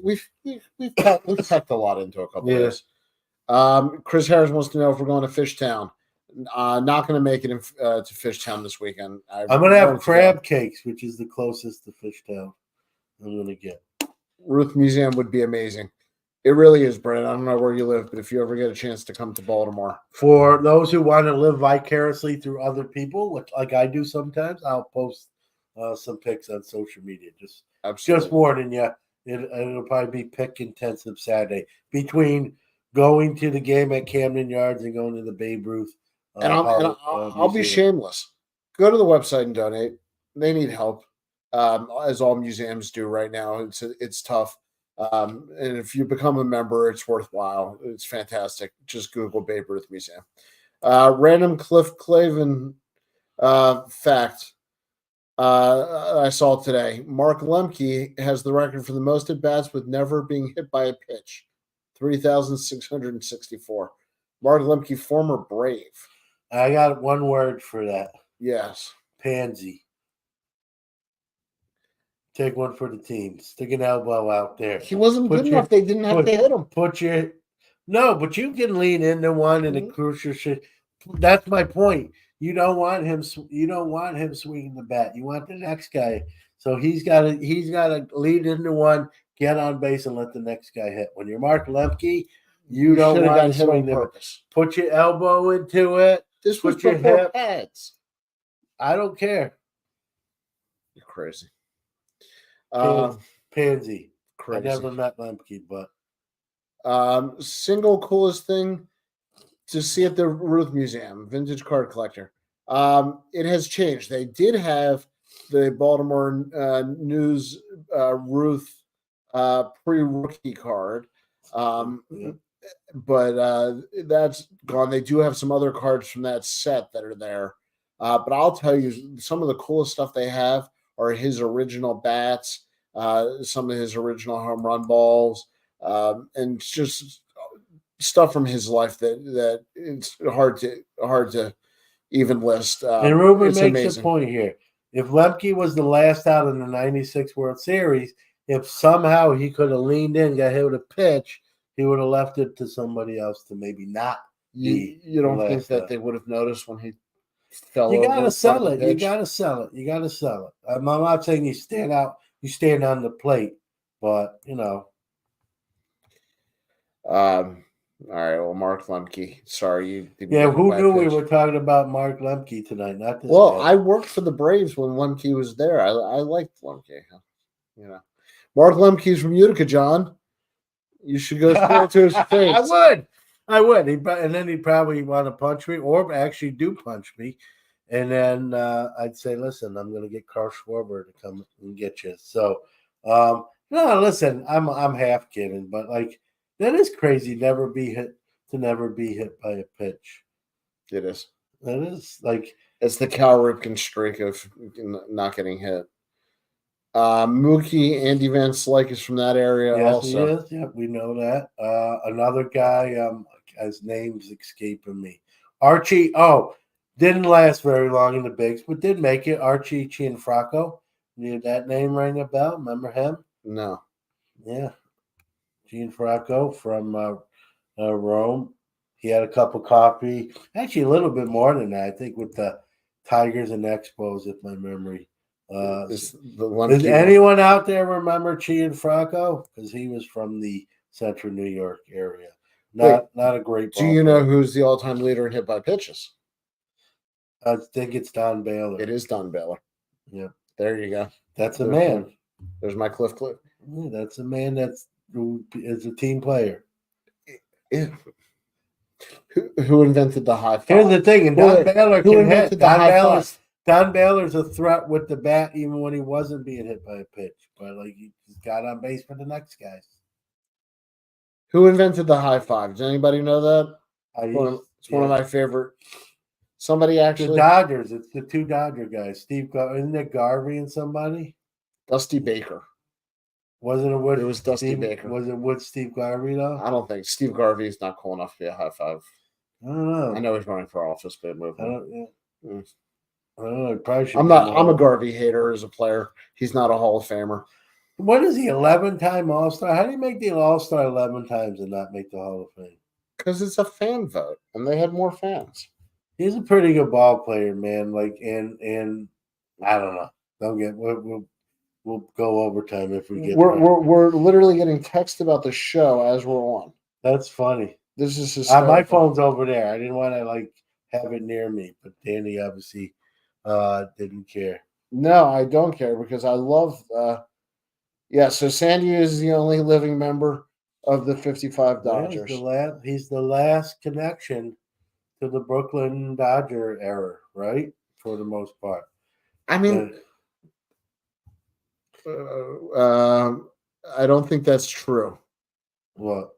packed a lot into a couple of days. Chris Harris wants to know if we're going to Fishtown. Not going to make it to Fishtown this weekend. I'm going to have crab cakes, which is the closest to Fishtown I'm going to get. Ruth Museum would be amazing. It really is, Brett. I don't know where you live, but if you ever get a chance to come to Baltimore. For those who want to live vicariously through other people, which like I do sometimes, I'll post some pics on social media. Just warning you, it'll probably be pick intensive Saturday between going to the game at Camden Yards and going to the Babe Ruth. I'll be shameless. Go to the website and donate. They need help, as all museums do right now. It's tough, and if you become a member, it's worthwhile. It's fantastic. Just Google Babe Ruth Museum. Random Cliff Clavin fact. I saw today. Mark Lemke has the record for the most at bats with never being hit by a pitch, 3,664. Mark Lemke, former Brave. I got one word for that. Yes, pansy. Take one for the team. Stick an elbow out there. He wasn't good enough. They didn't have to hit him. But you can lean into one in a crucial shit. That's my point. You don't want him swinging the bat. You want the next guy. So he's got to lead into one, get on base, and let the next guy hit. When you're Mark Lemke, you don't want to swing the purpose. Put your elbow into it. This was your hip. Pads. I don't care. You're crazy. Pansy. Crazy. I never met Lemke, but single coolest thing to see at the Ruth Museum, vintage card collector. It has changed. They did have the Baltimore News Ruth pre-rookie card, but that's gone. They do have some other cards from that set that are there. But I'll tell you, some of the coolest stuff they have are his original bats, some of his original home run balls, and just stuff from his life that it's hard to even list. And Ruben makes amazing. A point here. If Lemke was the last out in the 96 World Series, if somehow he could have leaned in, got hit with a pitch, he would have left it to somebody else to maybe not. You don't think that they would have noticed when he fell over? You gotta sell it. You gotta sell it. You gotta sell it. I'm not saying you stand on the plate, but all right, well, Mark Lemke. Sorry, you. Who knew we were talking about Mark Lemke tonight? Not this. Well, guy. I worked for the Braves when Lemke was there. I liked Lemke. Mark Lemke's from Utica, John. You should go straight to his face. I would. And then he'd probably want to punch me, or actually do punch me. And then I'd say, "Listen, I'm going to get Carl Schwarber to come and get you." So, no, listen, I'm half kidding, but like. That is crazy. Never be hit by a pitch. It is. That is like it's the Cal Ripken streak of not getting hit. Mookie Andy Van Slyke is from that area. Yes, also. He is. Yeah, we know that. Another guy, his name's escaping me. Archie. Oh, didn't last very long in the bigs, but did make it. Archie Cianfrocco. Did that name ring a bell? Remember him? No. Yeah. Gianfranco from Rome. He had a cup of coffee. Actually, a little bit more than that. I think with the Tigers and Expos, if my memory. It's the Does Lemke anyone out there remember Gianfranco? Because he was from the Central New York area. Not a great. Do you know who's the all-time leader in hit by pitches? I think it's Don Baylor. It is Don Baylor. Yeah, there you go. That's a man. There's my Cliff. Yeah, that's a man who is a team player. Yeah. Who invented the high five? Here's the thing, and Don Baylor can hit. Don Baylor's a threat with the bat, even when he wasn't being hit by a pitch. But he got on base for the next guys. Who invented the high five? Does anybody know that? It's one of my favorite. Somebody actually. The Dodgers. It's the two Dodger guys. Isn't it Garvey and somebody? Dusty Baker. Wasn't it Wood? It was Dusty Baker. Was it Wood Steve Garvey though? I don't think Steve Garvey is not cool enough to be a high five. I don't know. I know he's running for office, but I don't know. Probably should. I'm a Garvey hater as a player. He's not a Hall of Famer. What is he? 11-time All-Star? How do you make the All-Star 11 times and not make the Hall of Fame? Because it's a fan vote, and they had more fans. He's a pretty good ball player, man. And I don't know. We'll go overtime if we get. We're literally getting text about the show as we're on. That's funny. This is my phone's over there. I didn't want to have it near me, but Danny obviously didn't care. No, I don't care because I love. So Sandy is the only living member of the 55 Dodgers. He's the last connection to the Brooklyn Dodger era, right? For the most part. I mean, I don't think that's true. What?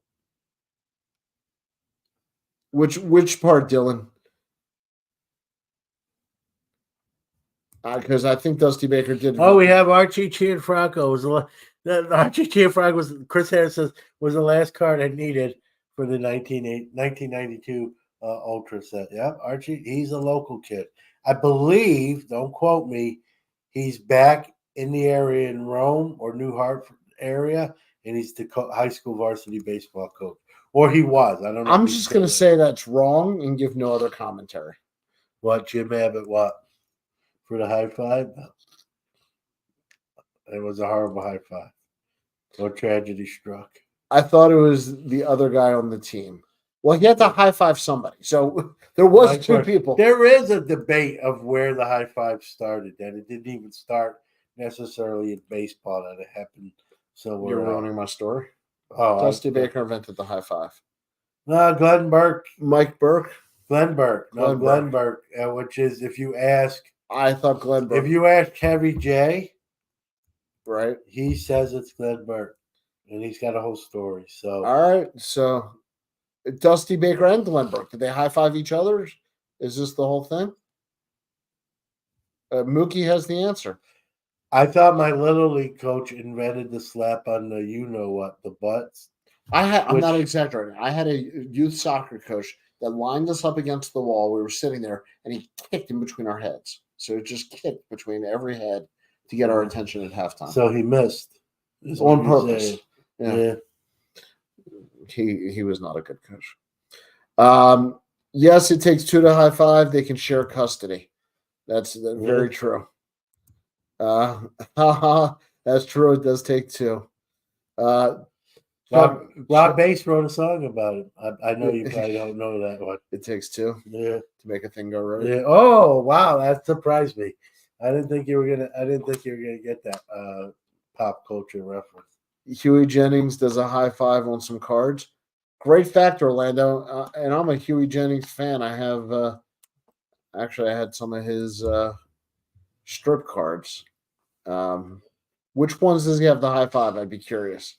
Which part, Dylan? Because I think Dusty Baker did. Oh, we have Archie Gianfranco. Archie Gianfranco was Chris Harris says was the last card I needed for the 1992 Ultra set. Yeah, Archie. He's a local kid. I believe. Don't quote me. He's back in the area in Rome or New Hartford area, and he's the high school varsity baseball coach. Or he was. I don't know. I'm just going to say that's wrong and give no other commentary. What, Jim Abbott, what? For the high five? No. It was a horrible high five. What tragedy struck? I thought it was the other guy on the team. Well, he had to high five somebody. So there was two people. There is a debate of where the high five started. That it didn't even start necessarily in baseball. That it happened somewhere. You're ruining my story. Oh, Dusty Baker invented the high five. No, Glenn Burke. Mike Burke? Glenn Burke. No, Glenn Burke. Which is, if you ask. I thought Glenn Burke. If you ask Kevy J. Right. He says it's Glenn Burke. And he's got a whole story. So. All right. So, Dusty Baker and Glenn Burke, did they high five each other? Is this the whole thing? Mookie has the answer. I thought my Little League coach invented the slap on the the butts. I'm not exaggerating. I had a youth soccer coach that lined us up against the wall. We were sitting there, and he kicked in between our heads. So it just kicked between every head to get our attention at halftime. So he missed. On purpose. Yeah. He was not a good coach. Yes, it takes two to high five. They can share custody. That's very true. That's true. It does take two. Rob Bass wrote a song about it. I know you probably don't know that one. It takes two. Yeah. To make a thing go right. Yeah. Oh, wow, that surprised me. I didn't think you were gonna get that pop culture reference. Huey Jennings does a high five on some cards. Great fact, Orlando. And I'm a Huey Jennings fan. I have actually I had some of his strip cards. Which ones does he have the high five? I'd be curious.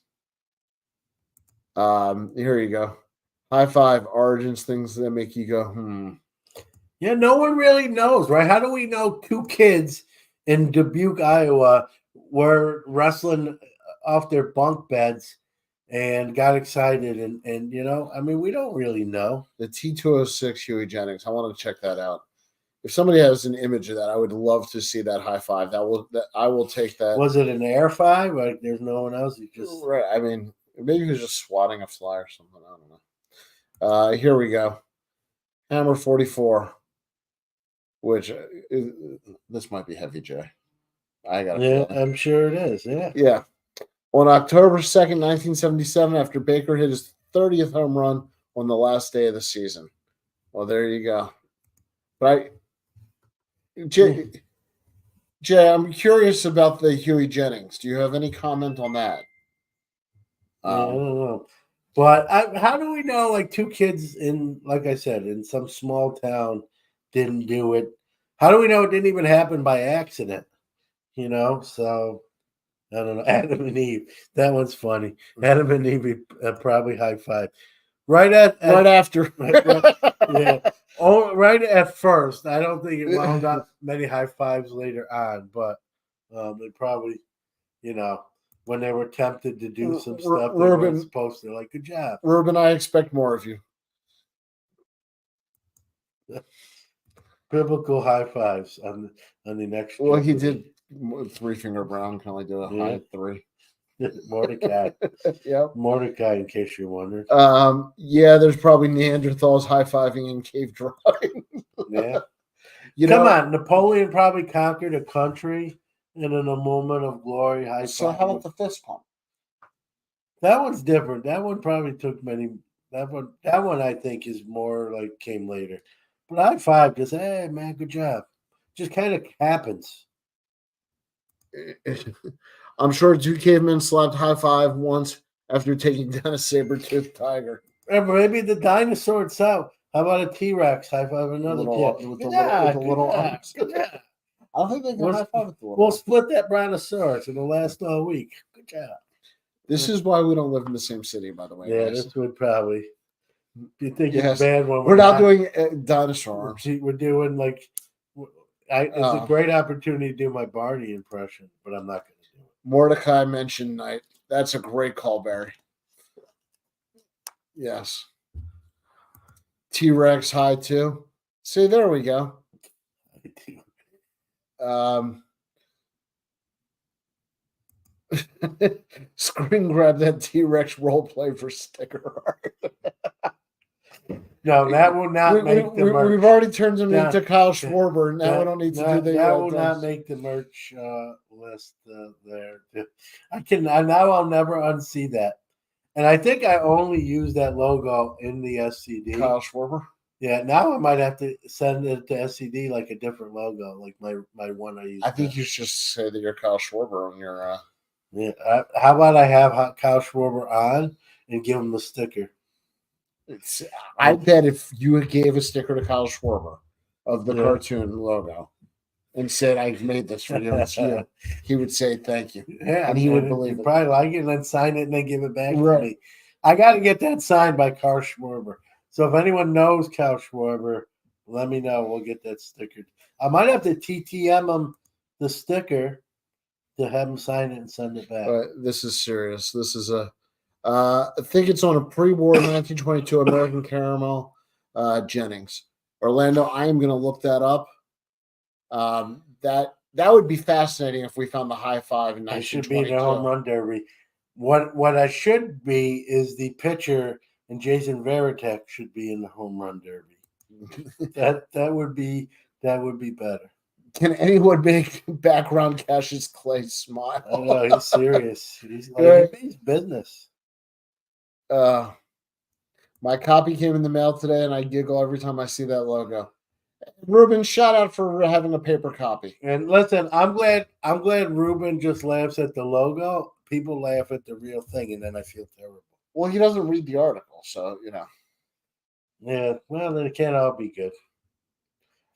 Here you go. High five, origins, things that make you go, Yeah, no one really knows, right? How do we know two kids in Dubuque, Iowa were wrestling off their bunk beds and got excited and we don't really know. The T206 Huey Jennings. I want to check that out. If somebody has an image of that, I would love to see that high five. I will take that. Was it an air five? Like there's no one else. You just Right. I mean, maybe he was just swatting a fly or something. I don't know. Here we go. Hammer 44, which this might be heavy, Jay. I got a yeah, feeling. I'm sure it is. Yeah. Yeah. On October 2nd, 1977, after Baker hit his 30th home run on the last day of the season. Well, there you go. But Jay, I'm curious about the Huey Jennings. Do you have any comment on that? Yeah, I don't know. But how do we know, like, two kids in, like I said, in some small town didn't do it? How do we know it didn't even happen by accident? So I don't know. Adam and Eve. That one's funny. Adam and Eve probably high five. Right after. Yeah. Oh, right at first. I don't think it wound up many high fives later on, but they probably, when they were tempted to do some stuff they weren't supposed to, like, good job. Ruben, I expect more of you. Biblical high fives on the next. Well, he did three finger brown, can only do a high three. Mordecai. Yep. Mordecai, in case you're wondering. Yeah, there's probably Neanderthals high-fiving in cave drawing. Yeah. Come on, Napoleon probably conquered a country and in a moment of glory high five. So how about the fist pump? That one's different. That one probably took many. That one I think is more like came later. But high five, just hey man, good job. Just kind of happens. I'm sure two cavemen slapped high five once after taking down a saber-toothed tiger. Maybe the dinosaur itself. How about a T-Rex high five another kid? With the little arms. Good job. I don't think they can high five with the little We'll split that brontosaurus. It'll last all week. Good job. This is why we don't live in the same city, by the way. Yeah, guys. this would probably. You think it's bad when we're not doing dinosaur arms. We're doing like. It's a great opportunity to do my Barney impression, but I'm not going to do it. Mordecai mentioned night. That's a great call, Barry. Yes. T-Rex high too. See, there we go. Screen grab that T-Rex role play for sticker art. No, that will not make the merch. We've already turned him into Kyle Schwarber. Now we don't need to do the. That will not make the merch list there. I'll never unsee that. And I think I only use that logo in the SCD. Kyle Schwarber. Yeah, now I might have to send it to SCD like a different logo, like my one I use. I think you should just say that you're Kyle Schwarber on your. Yeah. How about I have Kyle Schwarber on and give him the sticker? I bet if you gave a sticker to Kyle Schwarber of the cartoon logo and said, "I've made this for you," it's you, he would say thank you. Yeah, and he would believe it. Probably like it and then sign it and then give it back to me. I got to get that signed by Kyle Schwarber. So if anyone knows Kyle Schwarber, let me know. We'll get that sticker. I might have to TTM him the sticker to have him sign it and send it back. This is serious. This is I think it's on a pre-war 1922 American Caramel Jennings. Orlando, I am going to look that up. That would be fascinating if we found the high five in 1922. I should be the home run derby. What I should be is the pitcher, and Jason Varitek should be in the home run derby. that would be better. Can anyone make background Cassius Clay smile? I know, he's serious. He's like, he's business. My copy came in the mail today, and I giggle every time I see that logo. Ruben, shout out for having a paper copy. And listen, I'm glad Ruben just laughs at the logo. People laugh at the real thing, and then I feel terrible. Well, he doesn't read the article, so Yeah, well, then it can't all be good.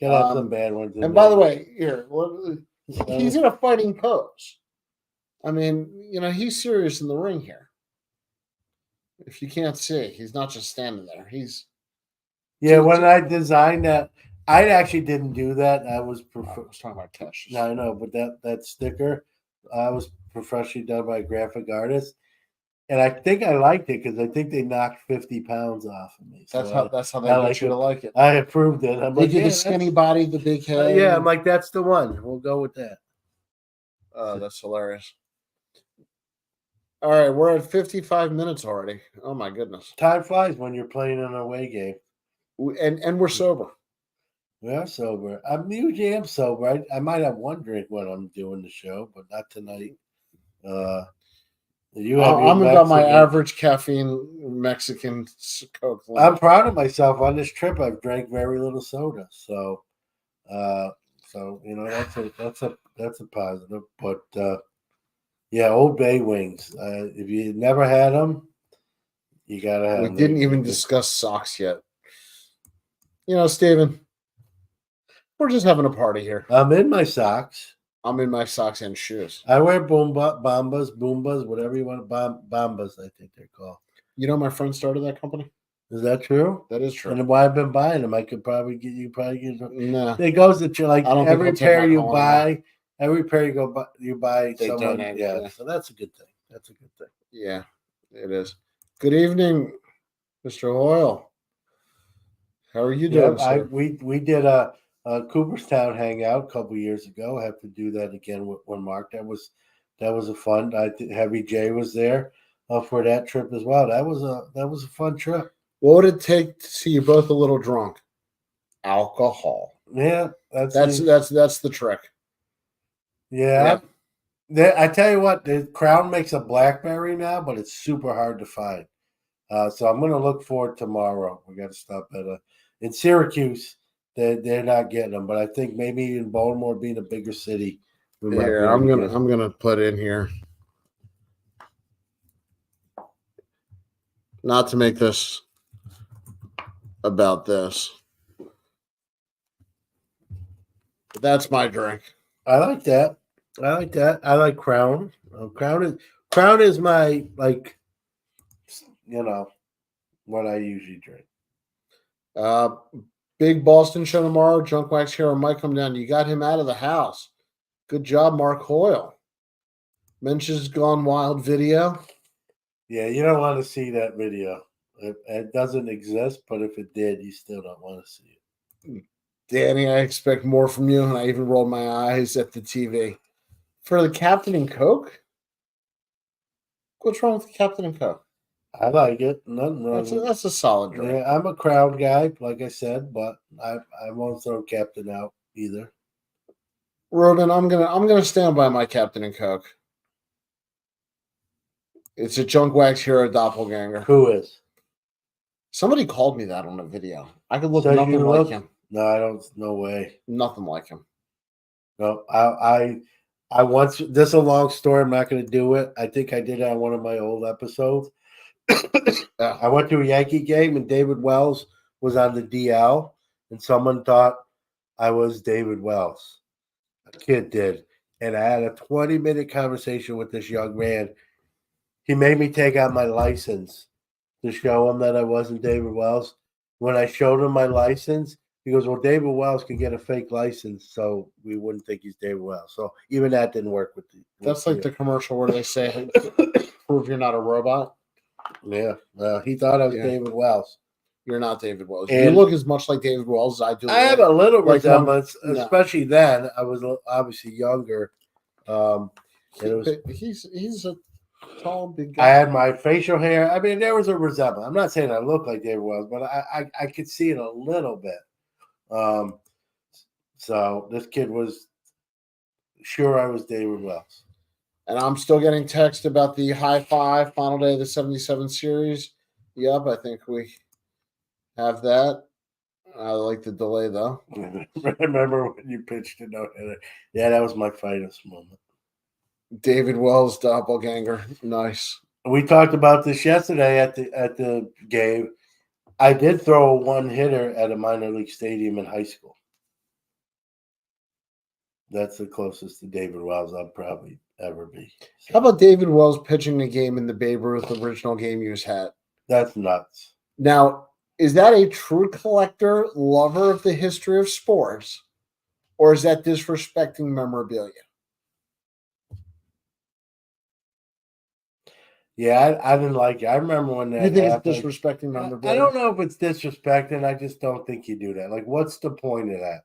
Gotta have some bad ones. And by the way, here, he's in a fighting pose. I mean, he's serious in the ring here. If you can't see, he's not just standing there. When I designed that, I actually didn't do that. I was talking about Cash. No, I know, but that sticker was professionally done by a graphic artist. and I think I liked it because I think they knocked 50 pounds off of me. So That's how they I get like you to it. like it. I approved it. I'm They like, do yeah, the skinny body, the big head. yeah, I'm like, that's the one. We'll go with that. Oh, that's hilarious. All right, we're at 55 minutes already. Oh my goodness. Time flies when you're playing an away game. And we're sober. We are sober. I'm usually am sober. I might have one drink when I'm doing the show, but not tonight. You have your I'm about my Mexican. average caffeine Mexican Coke. I'm proud of myself. On this trip, I've drank very little soda, so that's a positive. But yeah, Old Bay wings. If you never had them, you gotta have We them. didn't even discuss socks yet. You know, Steven, we're just having a party here. I'm in my socks. I'm in my socks and shoes. I wear Boombas, whatever you want. Bombas, I think they're called. You know, my friend started that company. Is that true? That is true. And why I've been buying them, I could probably get you. No, It goes that you like I don't every think I'll take pair my you call buy, every pair you buy, They someone. donate, Yeah, yeah. so that's a good thing. That's a good thing. Yeah, it is. Good evening, Mr. Hoyle. How are you doing, sir? We did a Cooperstown hangout a couple years ago. I have to do that again with Mark. That was a fun. Heavy J was there for that trip as well. That was a fun trip. What would it take to see you both a little drunk? Alcohol. Yeah, That's the trick. Yeah. I tell you what, the Crown makes a blackberry now, but it's super hard to find. So I'm going to look for it tomorrow. We got to stop at in Syracuse. They're not getting them, but I think maybe in Baltimore, being a bigger city, Here, I'm gonna put in here. Not to make this about this, but that's my drink. I like that. I like Crown. Crown is my what I usually drink. Big Boston show tomorrow. Junk Wax Hero might come down. You got him out of the house. Good job, Mark Hoyle. Mensches Gone Wild video. Yeah, you don't want to see that video. It doesn't exist, but if it did, you still don't want to see it. Danny, I expect more from you, and I even rolled my eyes at the TV. For the Captain and Coke? What's wrong with the Captain and Coke? I like it. Nothing wrong. That's a solid drink. Yeah, I'm a Crown guy, like I said, but I won't throw Captain out either. Robin, I'm gonna stand by my Captain and Coke. It's a Junk Wax Hero doppelganger. Who is? Somebody called me that on a video. I could look So nothing you like look? him. No, I don't. No way. Nothing like him. No, I once. This is a long story. I'm not going to do it. I think I did it on one of my old episodes. I went to a Yankee game and David Wells was on the DL, and someone thought I was David Wells. A kid did, and I had a 20-minute conversation with this young man. He made me take out my license to show him that I wasn't David Wells. When I showed him my license, he goes, "Well, David Wells can get a fake license, so we wouldn't think he's David Wells." So even that didn't work with the. That's like the commercial where they say, "Prove you're not a robot." Yeah, he thought I was David Wells. You're not David Wells. And you look as much like David Wells as I do. I have a little resemblance, no. especially then. I was obviously younger. And it was, he's a tall, big guy. I had my facial hair. I mean, there was a resemblance. I'm not saying I look like David Wells, but I could see it a little bit. So this kid was sure I was David Wells. And I'm still getting text about the high five final day of the 77 series. Yep, I think we have that. I like the delay, though. Remember when you pitched a no-hitter? Yeah, that was my finest moment. David Wells, doppelganger. Nice. We talked about this yesterday at the game. I did throw a one-hitter at a minor league stadium in high school. That's the closest to David Wells I'll probably ever be. So. How about David Wells pitching the game in the Babe Ruth original game use hat? That's nuts. Now, is that a true collector, lover of the history of sports, or is that disrespecting memorabilia? Yeah, I didn't like it. I remember when that You think happened. it's disrespecting I memorabilia? don't know if it's disrespecting. I just don't think you do that. Like, what's the point of that?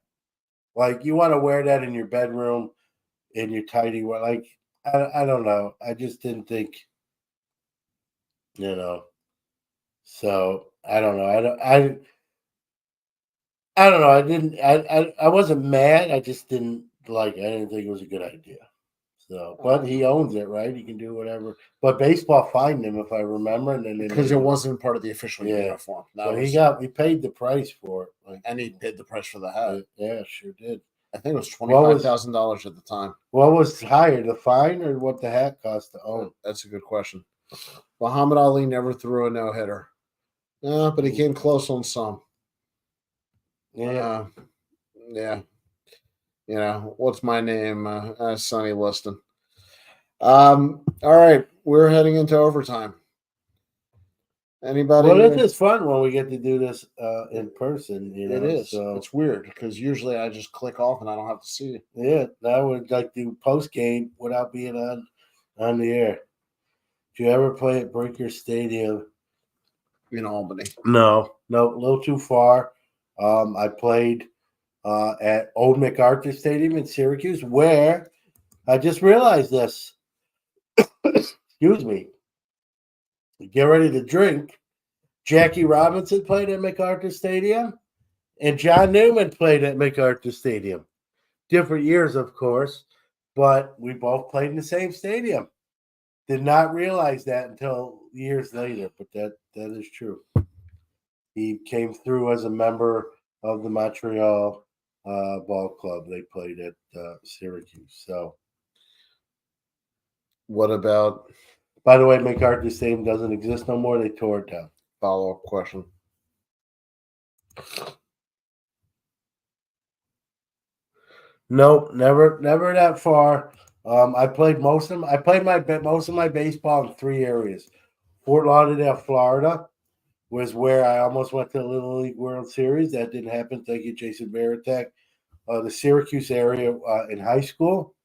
Like, you want to wear that in your bedroom in your tidy wear? Like, I don't know. I just didn't think, you know. So I don't know. I don't know. I didn't. I wasn't mad. I just didn't like. I didn't think it was a good idea. So, but he owns it, right? He can do whatever. But baseball fined him, if I remember, and then they Because made it him- wasn't part of the official Yeah. uniform. So he paid the price for it. Like, and he paid the price for the hat. yeah, sure did. I think it was What was- $25,000 at the time. What was higher, the fine or what the hat cost to own? That's a good question. Muhammad Ali never threw a no hitter. Yeah, but he came close on some. Yeah. Yeah. You know, what's my name? Sonny Liston. All right. We're heading into overtime. Anybody? Well, this is fun when we get to do this in person. You know, It is. So It's weird because usually I just click off and I don't have to see it. yeah, now we're like do post game without being on the air. Did you ever play at Brinker Stadium? In Albany. No, a little too far. I played at Old MacArthur Stadium in Syracuse, where I just realized this. Excuse me. Get ready to drink. Jackie Robinson played at MacArthur Stadium, and John Newman played at MacArthur Stadium. Different years, of course, but we both played in the same stadium. Did not realize that until years later, but that is true. He came through as a member of the Montreal Ball Club. They played at Syracuse. So, What about by the way, MacArthur Stadium doesn't exist no more. They tore it down. follow-up question? Nope, never that far. I played most of my baseball in three areas. Fort Lauderdale, Florida, was where I almost went to the Little League World Series. That didn't happen. Thank you, Jason Veritek. The Syracuse area in high school,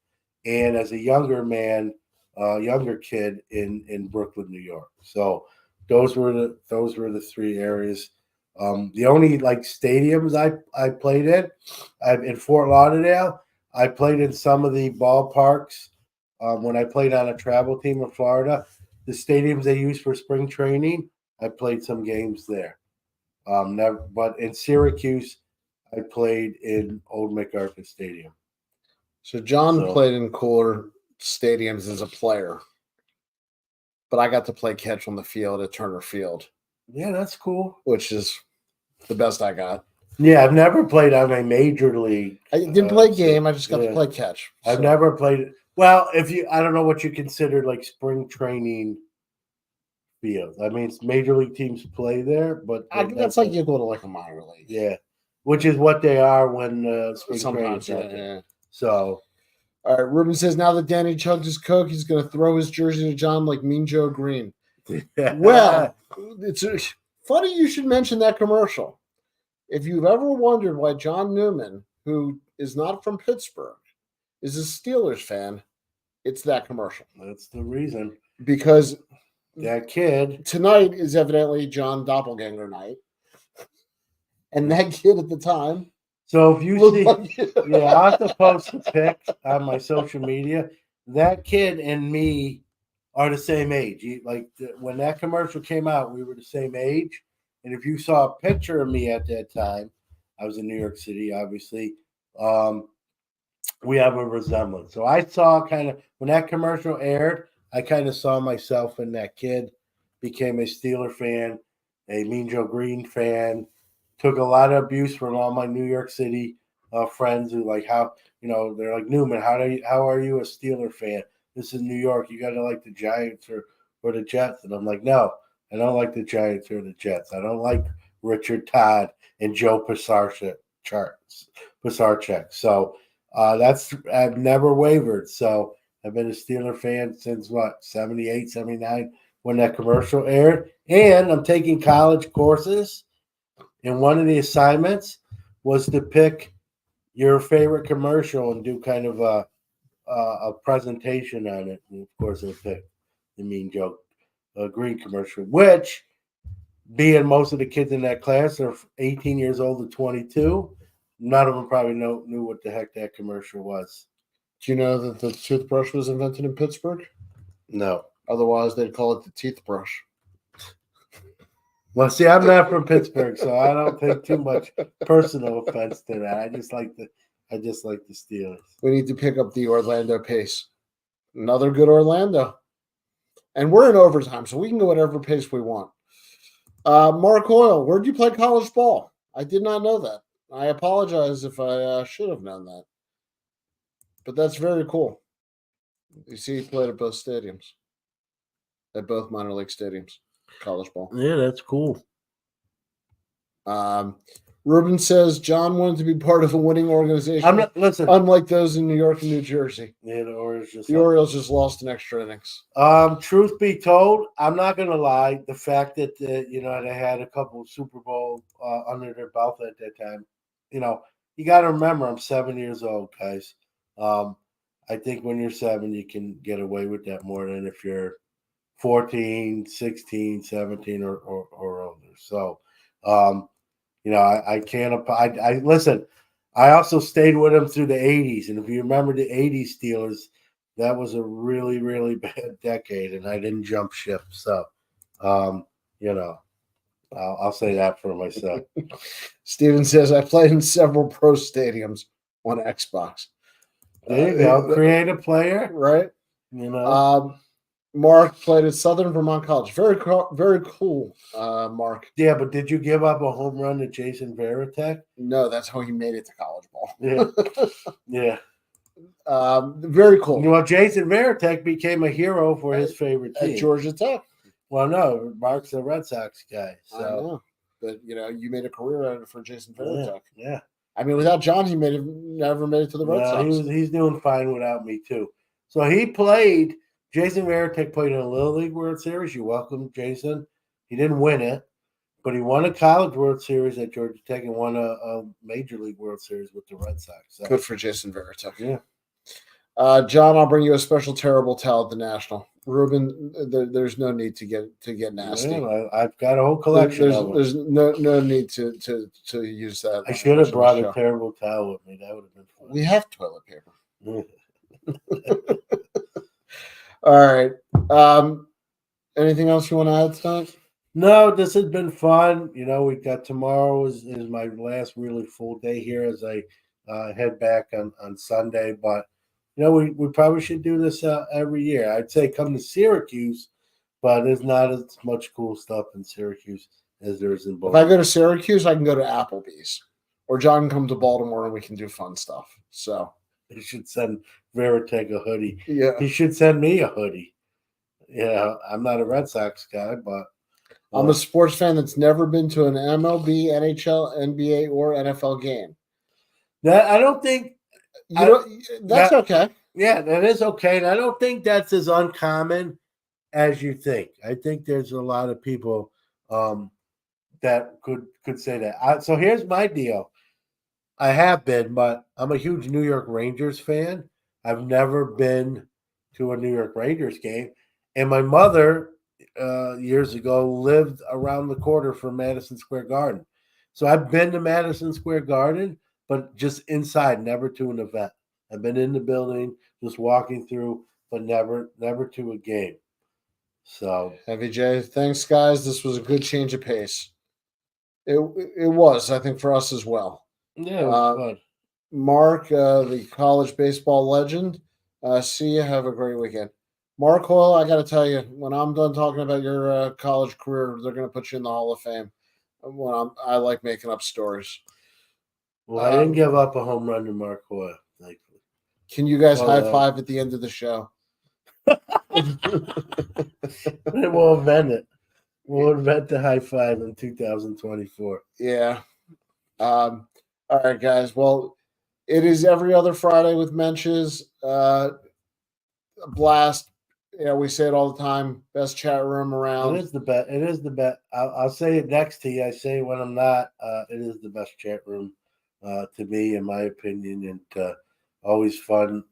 and as a younger kid in Brooklyn, New York. So those were the three areas. The only like stadiums I played in Fort Lauderdale. I played in some of the ballparks when I played on a travel team in Florida. The stadiums they use for spring training, I played some games there. But in Syracuse, I played in Old MacArthur Stadium. So John played in cooler stadiums as a player, but I got to play catch on the field at Turner Field. Yeah, that's cool. Which is the best I got. Yeah, I've never played on a major league. I didn't play game. I just got to play catch. I've never played. Well, I don't know what you consider like spring training field. I mean, major league teams play there, but that's like you go to like a minor league. Yeah, which is what they are when spring sometimes. training. So, all right. Ruben says now that Danny chugged his Coke, he's going to throw his jersey to John like Mean Joe Green. Well, it's funny you should mention that commercial. If you've ever wondered why John Newman, who is not from Pittsburgh, is a Steelers fan, it's that commercial. That's the reason. Because that kid tonight is evidently John Doppelganger night. And that kid at the time. So if you see, yeah, I have to post a pic on my social media. That kid and me are the same age. When that commercial came out, we were the same age. And if you saw a picture of me at that time, I was in New York City, obviously. We have a resemblance. So I saw kind of when that commercial aired, I kind of saw myself in that kid. Became a Steeler fan, a Mean Joe Green fan. Took a lot of abuse from all my New York City friends who they're like, Newman, how are you a Steeler fan? This is New York. You got to like the Giants or the Jets. And I'm like, no. I don't like the Giants or the Jets. I don't like Richard Todd and Joe Pisarcik. So I've never wavered. So I've been a Steeler fan since 78, 79 when that commercial aired. And I'm taking college courses. And one of the assignments was to pick your favorite commercial and do kind of a presentation on it. And of course, I picked the Mean Joe green commercial, which, being most of the kids in that class are 18 years old to 22, none of them probably knew what the heck that commercial was. Do you know that the toothbrush was invented in Pittsburgh? No. Otherwise, they'd call it the teeth brush. Well, see, I'm not from Pittsburgh, so I don't take too much personal offense to that. I just like the Steelers. We need to pick up the Orlando pace. Another good Orlando. And we're in overtime, so we can go whatever pace we want. Mark Hoyle, where did you play college ball? I did not know that. I apologize if I should have known that. But that's very cool. You see, he played at both stadiums. At both minor league stadiums. College ball. Yeah, that's cool. Ruben says John wanted to be part of a winning organization. Listen, unlike those in New York and New Jersey. Yeah, the Orioles just lost in extra innings. Truth be told, I'm not going to lie. The fact that they had a couple of Super Bowl under their belt at that time, you got to remember, I'm 7 years old, guys. I think when you're 7, you can get away with that more than if you're 14, 16, 17, or older. So, I can't. I listen. I also stayed with him through the 80s, and if you remember the 80s Steelers, that was a really, really bad decade, and I didn't jump ship. So, I'll say that for myself. Steven says I played in several pro stadiums on Xbox. There you go, creative player, right? Mark played at Southern Vermont College. Very cool, Mark. Yeah, but did you give up a home run to Jason Varitek? No, that's how he made it to college ball. Yeah. Very cool. Jason Varitek became a hero for his favorite team. At Georgia Tech. Well, no, Mark's a Red Sox guy. So. I know. But, you made a career out of it for Jason Varitek. Yeah. I mean, without John, he never made it to the Red Sox. He's doing fine without me, too. So he played... Jason Varitek played in a Little League World Series. You're welcome, Jason. He didn't win it, but he won a College World Series at Georgia Tech and won a Major League World Series with the Red Sox. So. Good for Jason Varitek. Yeah. John, I'll bring you a special terrible towel at the National. Ruben, there's no need to get nasty. Yeah, I've got a whole collection of them. There's no need to use that. I should have brought a terrible towel with me. That would have been fun. We have toilet paper. All right. Anything else you want to add tonight? No, this has been fun. We've got tomorrow is my last really full day here as I head back on Sunday. But, we probably should do this every year. I'd say come to Syracuse, but there's not as much cool stuff in Syracuse as there is in Baltimore. If I go to Syracuse, I can go to Applebee's. Or John can come to Baltimore and we can do fun stuff. So. He should send Varitek a hoodie. Yeah. He should send me a hoodie. I'm not a Red Sox guy, but I'm a sports fan that's never been to an MLB, NHL, NBA, or NFL game. That I don't think that's okay. Yeah, that is okay. And I don't think that's as uncommon as you think. I think there's a lot of people that could say that. So here's my deal. I have been, but I'm a huge New York Rangers fan. I've never been to a New York Rangers game. And my mother, years ago, lived around the corner from Madison Square Garden. So I've been to Madison Square Garden, but just inside, never to an event. I've been in the building, just walking through, but never to a game. So, Heavy J, thanks, guys. This was a good change of pace. It was, I think, for us as well. Yeah, it was fun. Mark, the college baseball legend. See you. Have a great weekend. Mark Hoyle, I got to tell you, when I'm done talking about your college career, they're going to put you in the Hall of Fame. I like making up stories. Well, I didn't give up a home run to Mark Hoyle. Thankfully. Can you guys high five at the end of the show? We'll invent it. We'll invent the high five in 2024. Yeah. All right, guys. Well, it is every other Friday with Mensches. A blast. We say it all the time. Best chat room around. It is the best. It is the best. I'll say it next to you. I say it when I'm not. It is the best chat room to me, in my opinion, and always fun.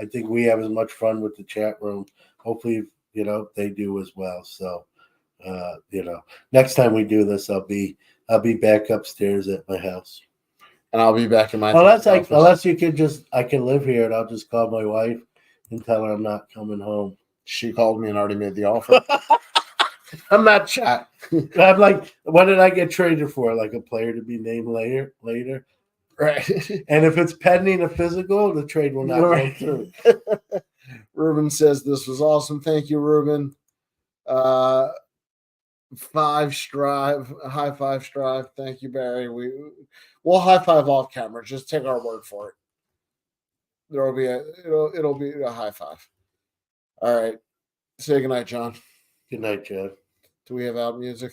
I think we have as much fun with the chat room. Hopefully, they do as well. So next time we do this, I'll be back upstairs at my house. And I'll be back in my Unless I can live here, and I'll just call my wife and tell her I'm not coming home. She called me and already made the offer. I'm not shy. I'm like, what did I get traded for? Like a player to be named later. Right. And if it's pending a physical, the trade will not go through. Ruben says this was awesome. Thank you, Ruben. High five strive. Thank you, Barry. We'll high five off camera. Just take our word for it. It'll be a high five. All right. Say goodnight, John. Good night, John. Do we have out music?